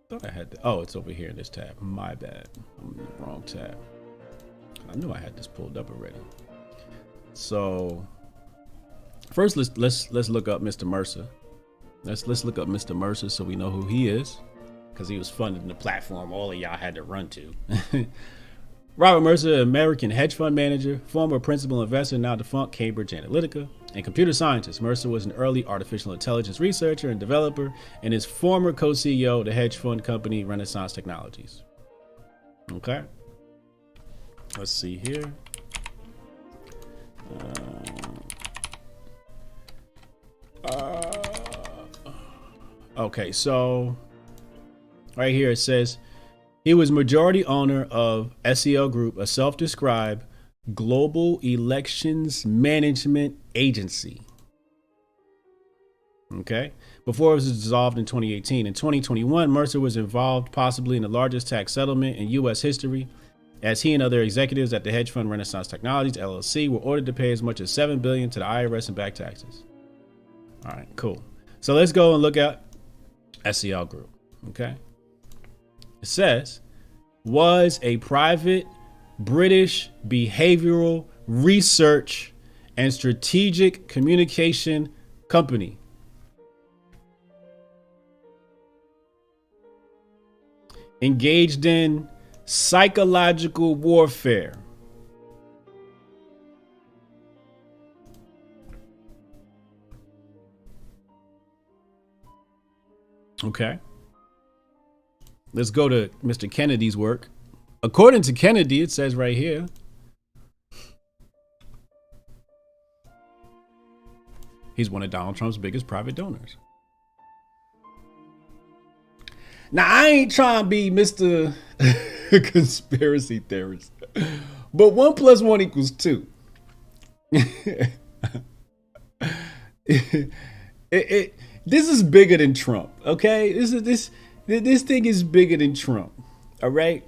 Thought I had the, oh, it's over here in this tab. My bad. I'm in the wrong tab. I knew I had this pulled up already. So first, let's look up Mr. Mercer. Let's look up Mr. Mercer so we know who he is, because he was funding the platform all of y'all had to run to. Robert Mercer, American hedge fund manager, former principal investor, now defunct Cambridge Analytica, and computer scientist. Mercer was an early artificial intelligence researcher and developer, and is former co-CEO of the hedge fund company Renaissance Technologies. Okay. Let's see here. Okay, so right here it says he was majority owner of SCL Group, a self-described global elections management agency. Okay. Before it was dissolved in 2018. In 2021, Mercer was involved possibly in the largest tax settlement in U.S. history, as he and other executives at the hedge fund Renaissance Technologies, LLC, were ordered to pay as much as $7 billion to the IRS in back taxes. All right, cool. So let's go and look at SCL Group. Okay. It says, was a private British behavioral research and strategic communication company. Engaged in psychological warfare. Okay. Let's go to Mr. Kennedy's work. According to Kennedy, it says right here, he's one of Donald Trump's biggest private donors. Now, I ain't trying to be Mr. Conspiracy theorist, but 1 + 1 = 2. This is bigger than Trump, okay? This thing is bigger than Trump, all right?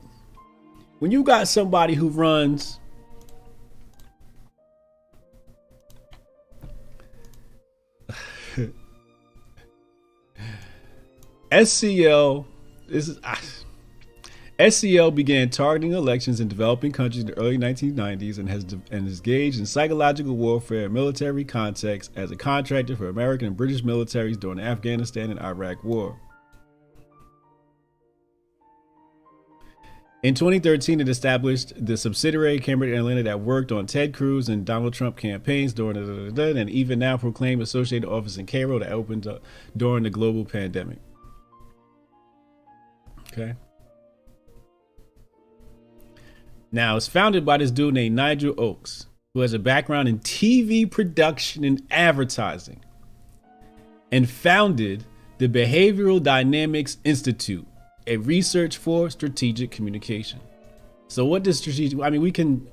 When you got somebody who runs SCL, SCL began targeting elections in developing countries in the early 1990s and has engaged in psychological warfare in military context as a contractor for American and British militaries during the Afghanistan and Iraq War. In 2013, it established the subsidiary Cambridge Analytica that worked on Ted Cruz and Donald Trump campaigns during and even now proclaimed associated office in Cairo that opened up during the global pandemic. Okay. Now, it's founded by this dude named Nigel Oakes, who has a background in TV production and advertising, and founded the Behavioral Dynamics Institute, a research for strategic communication. So what does strategic, I mean, we can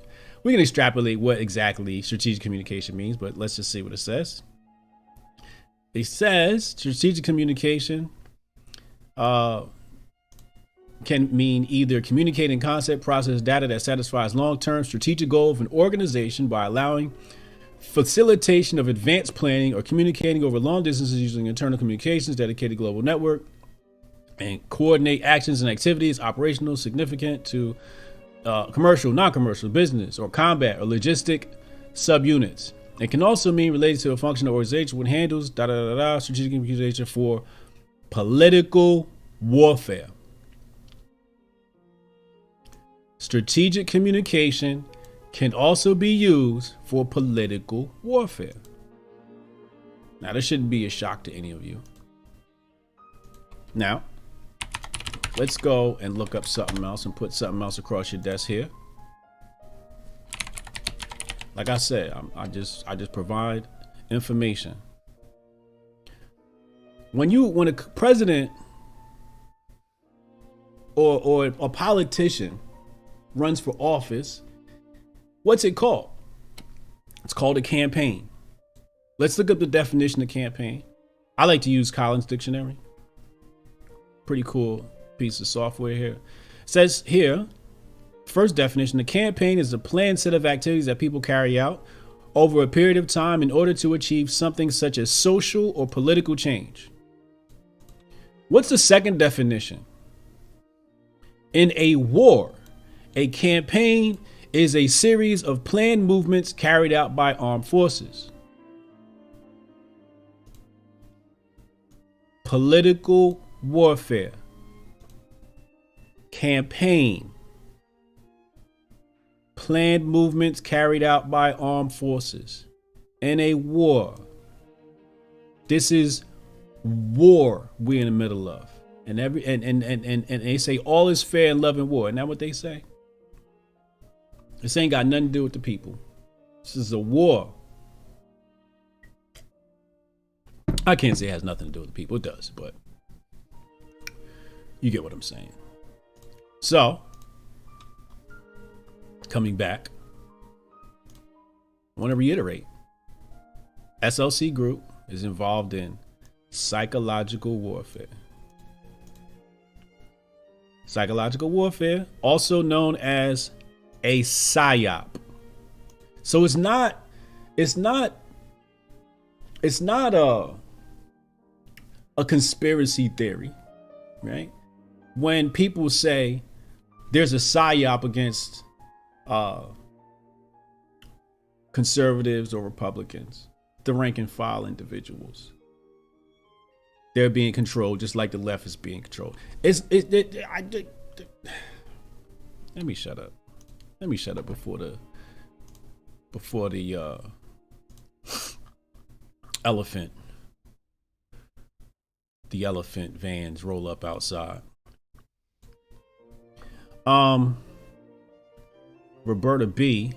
extrapolate what exactly strategic communication means, but let's just see what it says. It says strategic communication can mean either communicating concept, process, data that satisfies long-term strategic goal of an organization by allowing facilitation of advanced planning or communicating over long distances using internal communications, dedicated global network, and coordinate actions and activities operational significant to commercial, non-commercial, business, or combat or logistic subunits. It can also mean related to a functional organization which handles strategic communication for political warfare. strategic communication can also be used for political warfare. Now, this shouldn't be a shock to any of you. Now, let's go and look up something else and put something else across your desk here. Like I said, I just provide information. When a president or a politician runs for office, what's it called? It's called a campaign. Let's look up the definition of campaign. I like to use Collins Dictionary. Pretty cool piece of software here. It says here, first definition, a campaign is a planned set of activities that people carry out over a period of time in order to achieve something such as social or political change. What's the second definition? In a war, a campaign is a series of planned movements carried out by armed forces. Political warfare. Campaign. Planned movements carried out by armed forces. In a war. This is war we're in the middle of. And they say all is fair in love and war. Isn't that what they say? This ain't got nothing to do with the people. This is a war. I can't say it has nothing to do with the people. It does, but you get what I'm saying. So, coming back, I want to reiterate. SLC Group is involved in psychological warfare. Psychological warfare, also known as a psyop. So it's not a conspiracy theory, right? When people say there's a psyop against conservatives or Republicans, the rank and file individuals, they're being controlled just like the left is being controlled. Let me shut up. Let me shut up before the elephant vans roll up outside. Roberta B,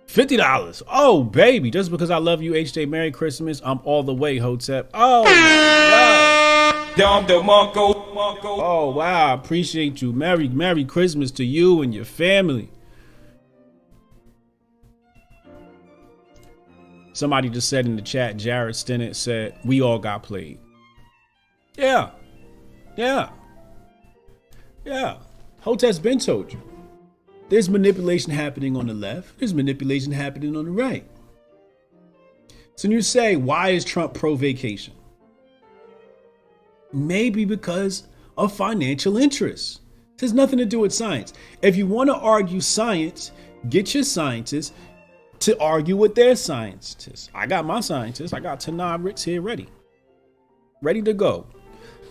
$50. Oh, baby, just because I love you, HJ. Merry Christmas. I'm all the way, Hotep. Oh, wow. Oh, wow. I appreciate you. Merry Christmas to you and your family. Somebody just said in the chat, Jared Stennett said, we all got played. Yeah. Hotep's been told you. There's manipulation happening on the left. There's manipulation happening on the right. So you say, why is Trump pro-vacation? Maybe because of financial interests. It has nothing to do with science. If you want to argue science, get your scientists to argue with their scientists. I got my scientists. I got Tanab Ritz here ready to go.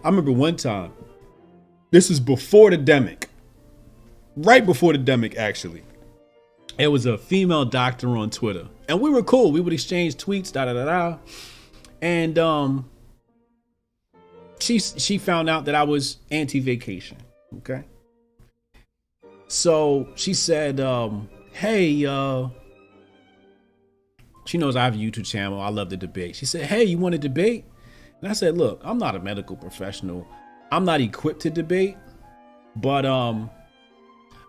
I remember one time, this is before the demic. Right before the demic, actually. It was a female doctor on Twitter. And we were cool. We would exchange tweets, And she found out that I was anti-vacation. Okay. So she said, hey, she knows I have a YouTube channel. I love to debate. She said, hey, you want to debate? And I said, look, I'm not a medical professional. I'm not equipped to debate. But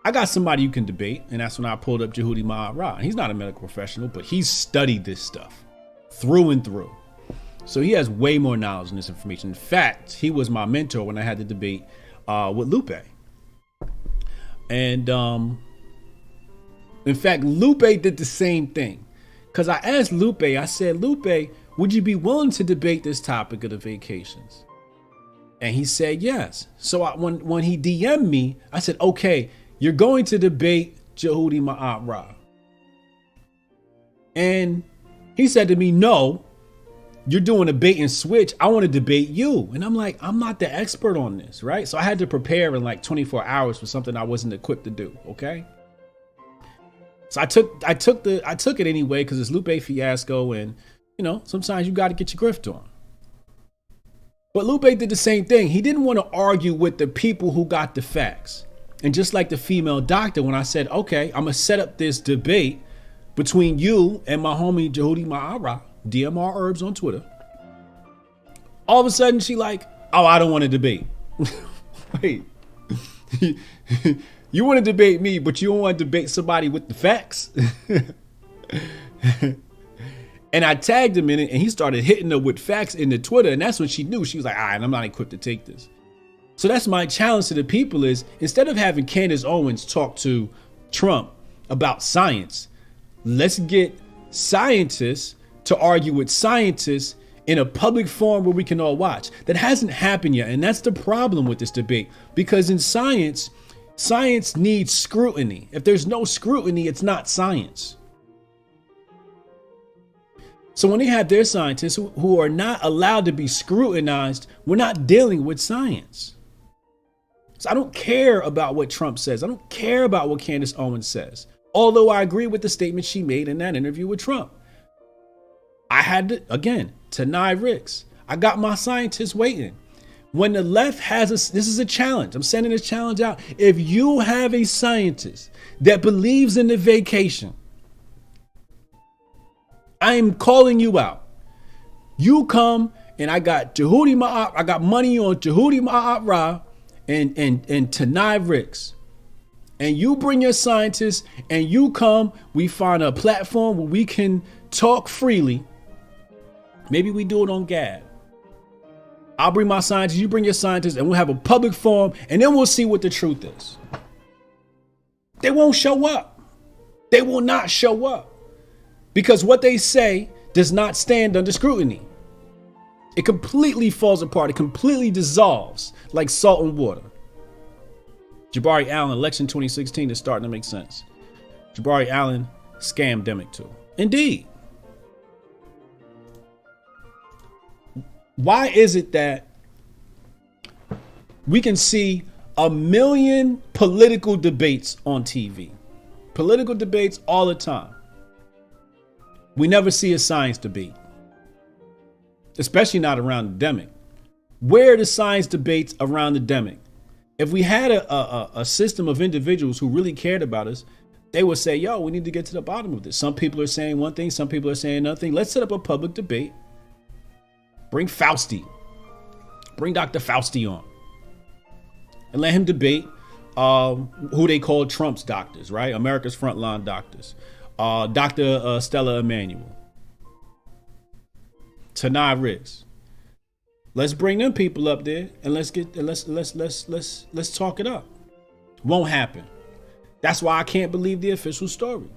I got somebody you can debate. And that's when I pulled up Jehudi Ma'at. He's not a medical professional, but he's studied this stuff through and through. So he has way more knowledge in this information. In fact, he was my mentor when I had the debate with Lupe. And in fact, Lupe did the same thing. Because I asked Lupe, I said, Lupe, would you be willing to debate this topic of the vacations? And he said yes. So when he DM'd me, I said, okay, you're going to debate Jehudi Ma'at. And he said to me, no, you're doing a bait and switch. I want to debate you. And I'm like, I'm not the expert on this, right? So I had to prepare in like 24 hours for something I wasn't equipped to do. Okay. So I took it anyway, because it's Lupe fiasco, and you know, sometimes you got to get your grift on. But Lupe did the same thing. He didn't want to argue with the people who got the facts. And just like the female doctor, when I said, okay, I'm gonna set up this debate between you and my homie Jehudi Ma'ara, DMR Herbs on Twitter, all of a sudden she like, oh, I don't want to debate. Wait, you want to debate me, but you don't want to debate somebody with the facts? And I tagged him in it, and he started hitting her with facts in the Twitter, and that's when she knew. She was like, all right, I'm not equipped to take this. So that's my challenge to the people is, instead of having Candace Owens talk to Trump about science, let's get scientists to argue with scientists in a public forum where we can all watch. That hasn't happened yet. And that's the problem with this debate, because in science needs scrutiny. If there's no scrutiny, it's not science. So when they have their scientists who are not allowed to be scrutinized, we're not dealing with science. So I don't care about what Trump says. I don't care about what Candace Owens says. Although I agree with the statement she made in that interview with Trump. I had to, again, Tanai Ricks. I got my scientists waiting. When the left has this is a challenge. I'm sending this challenge out. If you have a scientist that believes in the vacation, I am calling you out. You come, and I got Jehudi Ma'at. I got money on Jehudi Ma'at and Tanai Ricks. And you bring your scientists, and you come, we find a platform where we can talk freely. Maybe we do it on Gab. I'll bring my scientists, you bring your scientists, and we'll have a public forum, and then we'll see what the truth is. They won't show up. They will not show up, because what they say does not stand under scrutiny. It completely falls apart. It completely dissolves like salt and water. Jabari Allen, election 2016 is starting to make sense. Jabari Allen, scamdemic too. Indeed. Why is it that we can see 1 million political debates on TV? Political debates all the time. We never see a science debate, especially not around the Demic. Where are the science debates around the Demic? If we had a system of individuals who really cared about us, they would say, yo, we need to get to the bottom of this. Some people are saying one thing, some people are saying another thing. Let's set up a public debate. Bring Fauci. Bring Dr. Fauci on. And let him debate who they call Trump's doctors, right? America's frontline doctors. Dr. Stella Emanuel. Tanai Ricks. Let's bring them people up there and let's talk it up. Won't happen. That's why I can't believe the official story.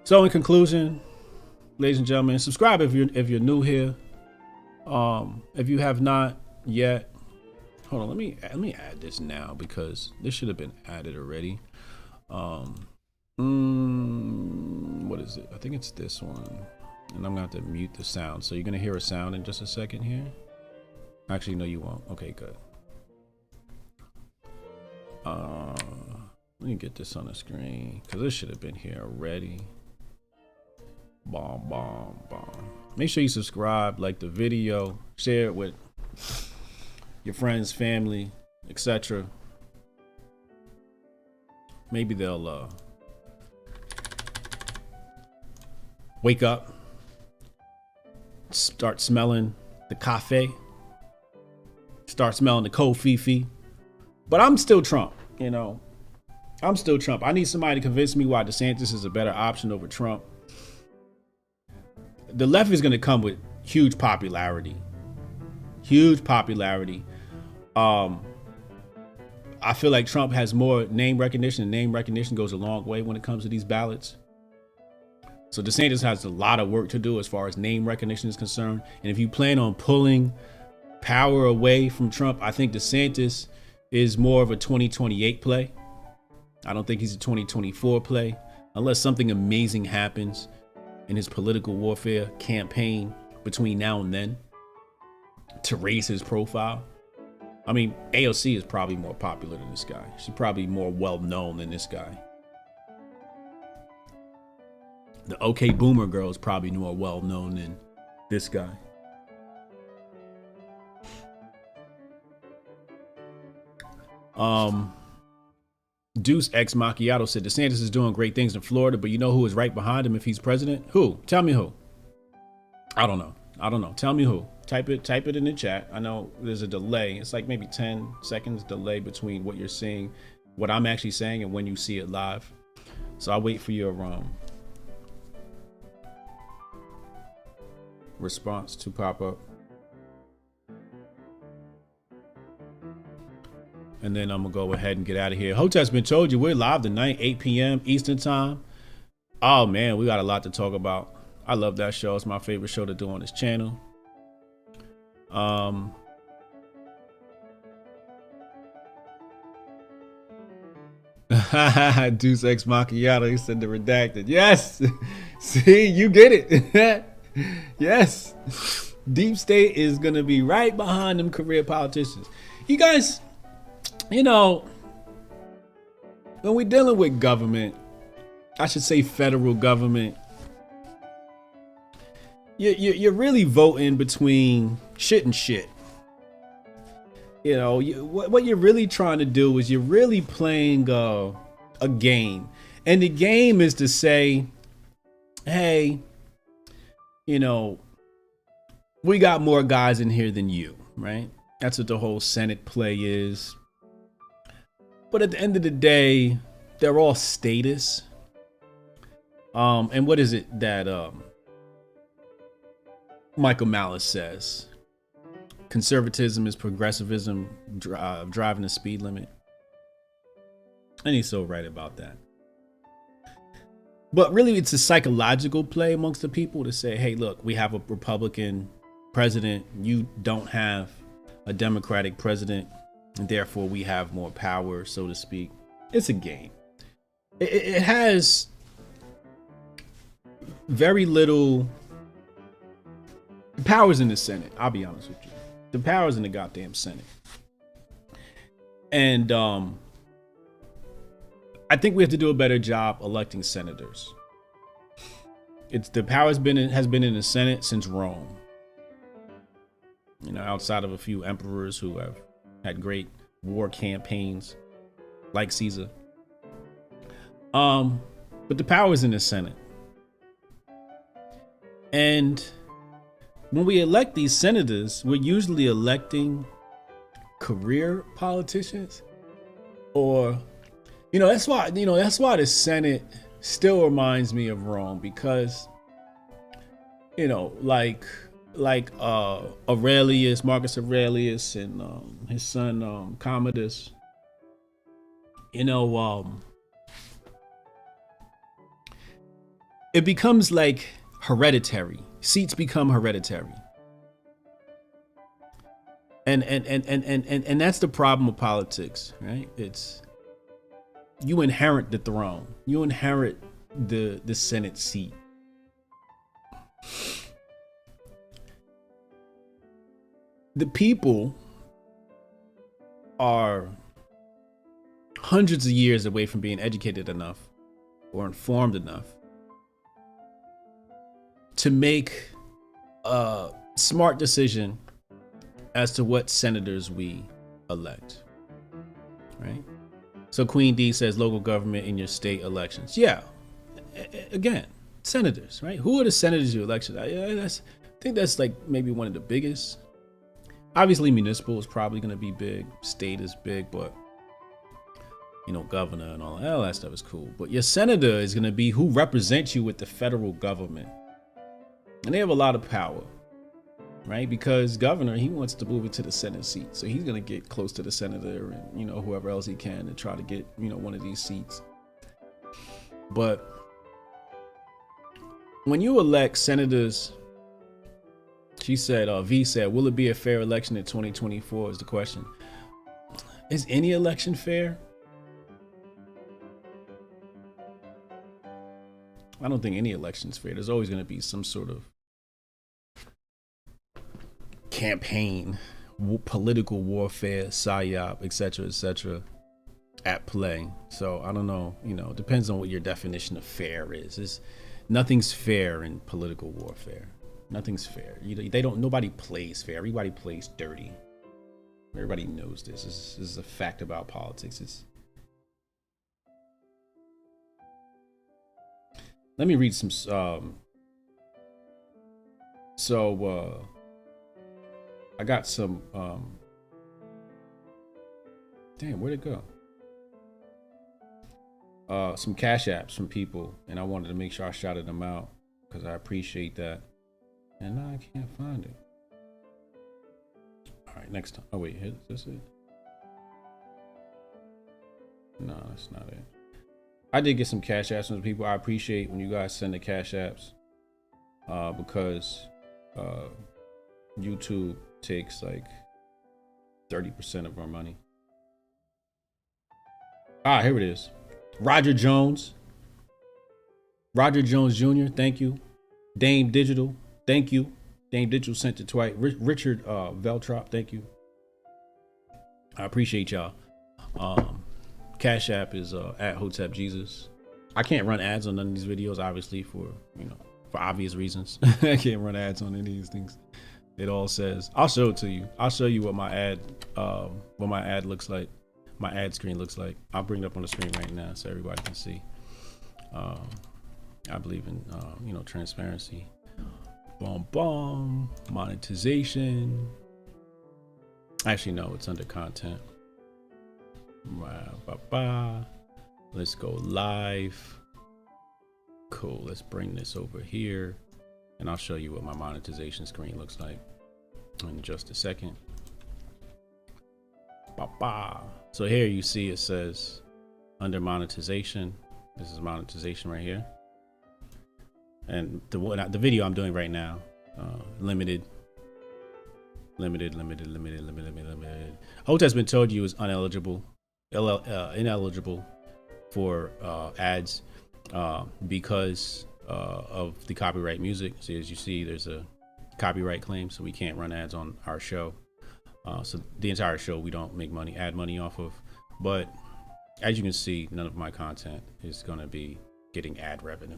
So in conclusion, ladies and gentlemen, subscribe if you're new here. If you have not yet, hold on, let me add this now, because this should have been added already. What is it? I think it's this one. And I'm gonna have to mute the sound. So you're gonna hear a sound in just a second here. Actually, no, you won't. Okay, good. Let me get this on the screen, because this should have been here already. Bomb. Make sure you subscribe, like the video, share it with your friends, family, etc. Maybe they'll wake up, start smelling the cafe, start smelling the cold fifi. But I'm still Trump, you know. I'm still Trump. I need somebody to convince me why DeSantis is a better option over Trump. The left is going to come with huge popularity. Huge popularity. I feel like Trump has more name recognition, and name recognition goes a long way when it comes to these ballots. So DeSantis has a lot of work to do as far as name recognition is concerned. And if you plan on pulling power away from Trump, I think DeSantis is more of a 2028 play. I don't think he's a 2024 play. unless something amazing happens in his political warfare campaign between now and then to raise his profile. I mean, AOC is probably more popular than this guy. She's probably more well-known than this guy. The OK Boomer girl is probably more well-known than this guy. Deuce X Macchiato said DeSantis is doing great things in Florida, but you know who is right behind him if he's president? Who? Tell me who. I don't know. Tell me who. Type it in the chat. I know there's a delay. It's like maybe 10 seconds delay between what you're seeing, what I'm actually saying, and when you see it live. So I'll wait for your response to pop up. And then I'm gonna go ahead and get out of here. Hotep's been told you we're live tonight, 8 p.m. Eastern time. Oh man, we got a lot to talk about. I love that show. It's my favorite show to do on this channel. Deuce X Macchiato, he said the redacted. Yes. See, you get it. Yes. Deep State is gonna be right behind them career politicians. You guys, you know, when we're dealing with government, I should say federal government, you're really voting between shit and shit. You know, what you're really trying to do is you're really playing a game. And the game is to say, hey, you know, we got more guys in here than you, right? That's what the whole Senate play is. But at the end of the day, they're all status. And what is it that Michael Malice says? Conservatism is progressivism driving the speed limit. And he's so right about that. But really, it's a psychological play amongst the people to say, hey, look, we have a Republican president. You don't have a Democratic president. And therefore, we have more power, so to speak. It's a game. It has very little powers in the Senate. I'll be honest with you. The powers in the goddamn Senate. And I think we have to do a better job electing senators. The power has been in the Senate since Rome. You know, outside of a few emperors who have had great war campaigns like Caesar. But the power is in the Senate. And when we elect these senators, we're usually electing career politicians, or, you know, that's why the Senate still reminds me of Rome, because, you know, like Aurelius, Marcus Aurelius, and his son Commodus, you know, it becomes like hereditary. Seats become hereditary. And that's the problem with politics, right? It's you inherit the throne. You inherit the Senate seat. The people are hundreds of years away from being educated enough or informed enough to make a smart decision as to what senators we elect, right? So Queen D says local government in your state elections. Yeah, again, senators, right? Who are the senators you election? I think that's like maybe one of the biggest. Obviously, municipal is probably going to be big. State is big, but you know, governor and all that stuff is cool. But your senator is going to be who represents you with the federal government. And they have a lot of power, right? Because governor, he wants to move it to the Senate seat. So he's going to get close to the senator and, you know, whoever else he can to try to get, you know, one of these seats. But when you elect senators, she said, V said, will it be a fair election in 2024 is the question. Is any election fair? I don't think any election's fair. There's always going to be some sort of campaign, political warfare, psyop, etc., at play. So I don't know, it depends on what your definition of fair is. Nothing's fair in political warfare. Nothing's fair. Nobody plays fair. Everybody plays dirty. Everybody knows this. This is a fact about politics. Let me read some. I got some. Damn, where'd it go? Some cash apps from people, and I wanted to make sure I shouted them out because I appreciate that. And now I can't find it. All right, next time. Oh wait, is this it? No, that's not it. I did get some cash apps from people. I appreciate when you guys send the cash apps, because YouTube takes like 30% of our money. Here it is. Roger Jones Jr., thank you. Dame Digital, thank you. Dame Digital sent it twice. Richard Veltrop, thank you. I appreciate y'all. Cash App is at Hotep Jesus. I can't run ads on none of these videos, obviously, for obvious reasons. I can't run ads on any of these things. It all says, I'll show it to you. I'll show you what my ad looks like. My ad screen looks like. I'll bring it up on the screen right now so everybody can see. I believe in transparency. Boom, monetization. Actually, no, it's under content. Let's go live. Cool. Let's bring this over here, and I'll show you what my monetization screen looks like in just a second. So here you see it says under monetization. This is monetization right here, and the video I'm doing right now, limited. Hotep's been told you is ineligible for ads because of the copyright music. So as you see, there's a copyright claim, so we can't run ads on our show. So the entire show we don't make ad money off of. But as you can see, none of my content is going to be getting ad revenue.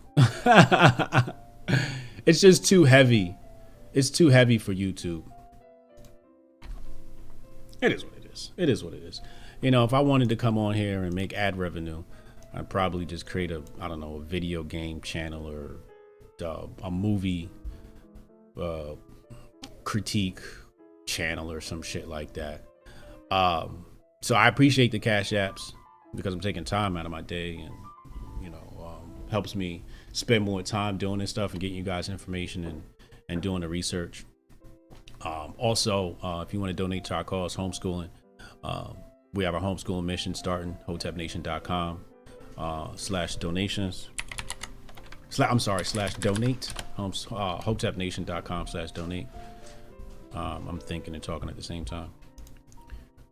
It's just too heavy. It's too heavy for YouTube. It is what it is. It is what it is. If I wanted to come on here and make ad revenue, I'd probably just create a video game channel or a movie critique channel or some shit like that. So I appreciate the cash apps because I'm taking time out of my day, and helps me spend more time doing this stuff and getting you guys information and doing the research. Also, if you want to donate to our cause, homeschooling, we have our homeschooling mission starting, hotepnation.com /donations. /donate. Hotepnation.com/donate. I'm thinking and talking at the same time.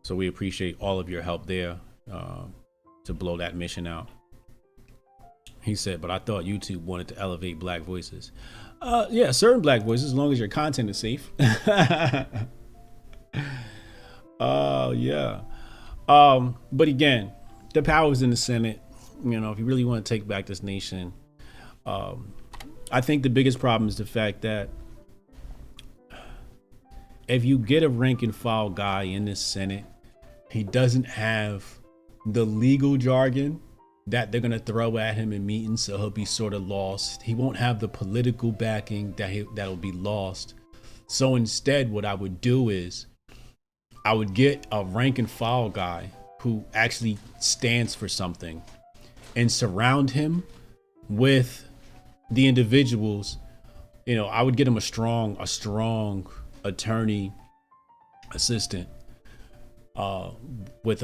So we appreciate all of your help there to blow that mission out. He said, but I thought YouTube wanted to elevate black voices. Yeah, certain black voices, as long as your content is safe. Yeah. But again, the power's in the Senate. If you really want to take back this nation, I think the biggest problem is the fact that if you get a rank and file guy in the Senate, he doesn't have the legal jargon that they're going to throw at him in meetings, so he'll be sort of lost. He won't have the political backing that'll be lost. So instead, what I would do is I would get a rank and file guy who actually stands for something and surround him with the individuals. I would get him a strong attorney assistant with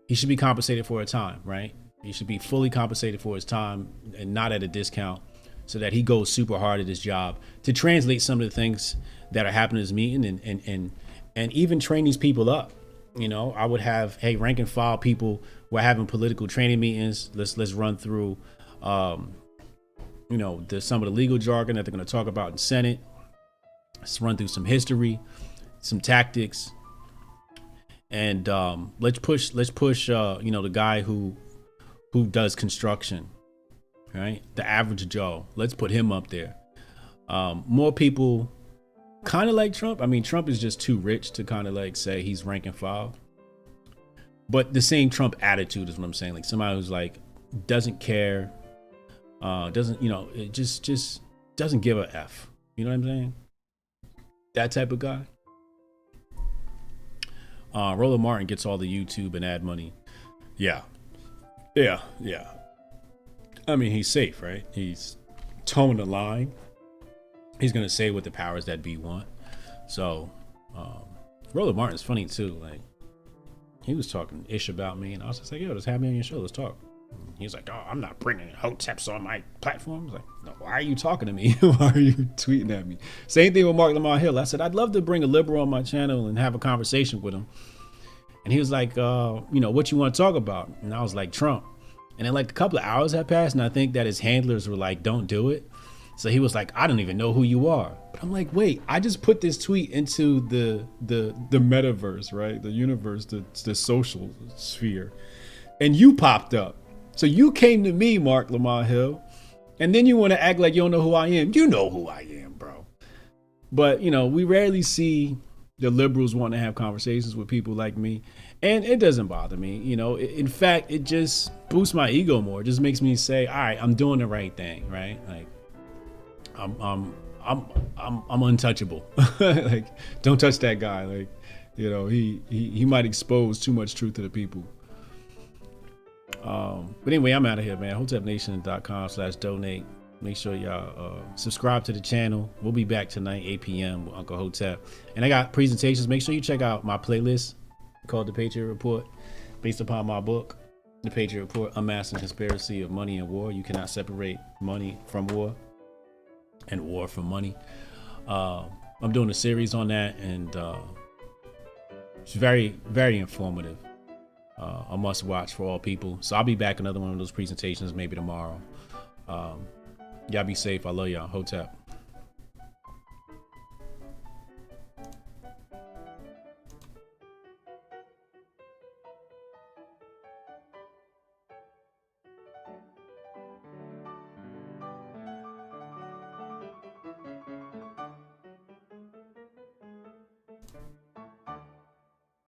he should be compensated for a time, right? He should be fully compensated for his time and not at a discount, so that he goes super hard at his job to translate some of the things that are happening in his meeting and even train these people up. I would have, hey, rank and file people, we're having political training meetings. Let's run through You know, there's some of the legal jargon that they're going to talk about in Senate. Let's run through some history, some tactics, and let's push you know, the guy who does construction, right? The average Joe. Let's put him up there. More people kind of like Trump. I mean, Trump is just too rich to kind of like say he's rank and file. But the same Trump attitude is what I'm saying. Like somebody who's like doesn't care, doesn't, you know, it just doesn't give a F. You know what I'm saying? That type of guy. Roland Martin gets all the YouTube and ad money. Yeah. I mean, he's safe, right? He's towing the line. He's gonna say what the powers that be want. So, Roland Martin's funny too. Like, he was talking ish about me, and I was just like, "Yo, just have me on your show. Let's talk." He was like, "Oh, I'm not bringing Hoteps on my platform." I was like, "No, why are you talking to me? Why are you tweeting at me?" Same thing with Mark Lamar Hill. I said, "I'd love to bring a liberal on my channel and have a conversation with him." And he was like, "You know, what you want to talk about?" And I was like, "Trump." And then like a couple of hours had passed, and I think that his handlers were like, "Don't do it." So he was like, "I don't even know who you are." But I'm like, wait, I just put this tweet into the metaverse, right? The universe, the social sphere. And you popped up. So you came to me, Mark Lamar Hill, and then you want to act like you don't know who I am. You know who I am, bro. But, you know, we rarely see the liberals want to have conversations with people like me. And it doesn't bother me. You know, in fact, it just boosts my ego more. It just makes me say, all right, I'm doing the right thing, right? Like, I'm untouchable. Like, don't touch that guy. Like, you know, he might expose too much truth to the people. But anyway, I'm out of here, man. HotepNation.com/donate. Make sure y'all subscribe to the channel. We'll be back tonight, 8 p.m. with Uncle Hotep. And I got presentations. Make sure you check out my playlist called The Patriot Report, based upon my book, The Patriot Report, Unmasking Conspiracy of Money and War. You cannot separate money from war and war from money. I'm doing a series on that, and it's very, very informative. A must watch for all people. So I'll be back another one of those presentations maybe tomorrow. Y'all be safe. I love y'all. Hotep.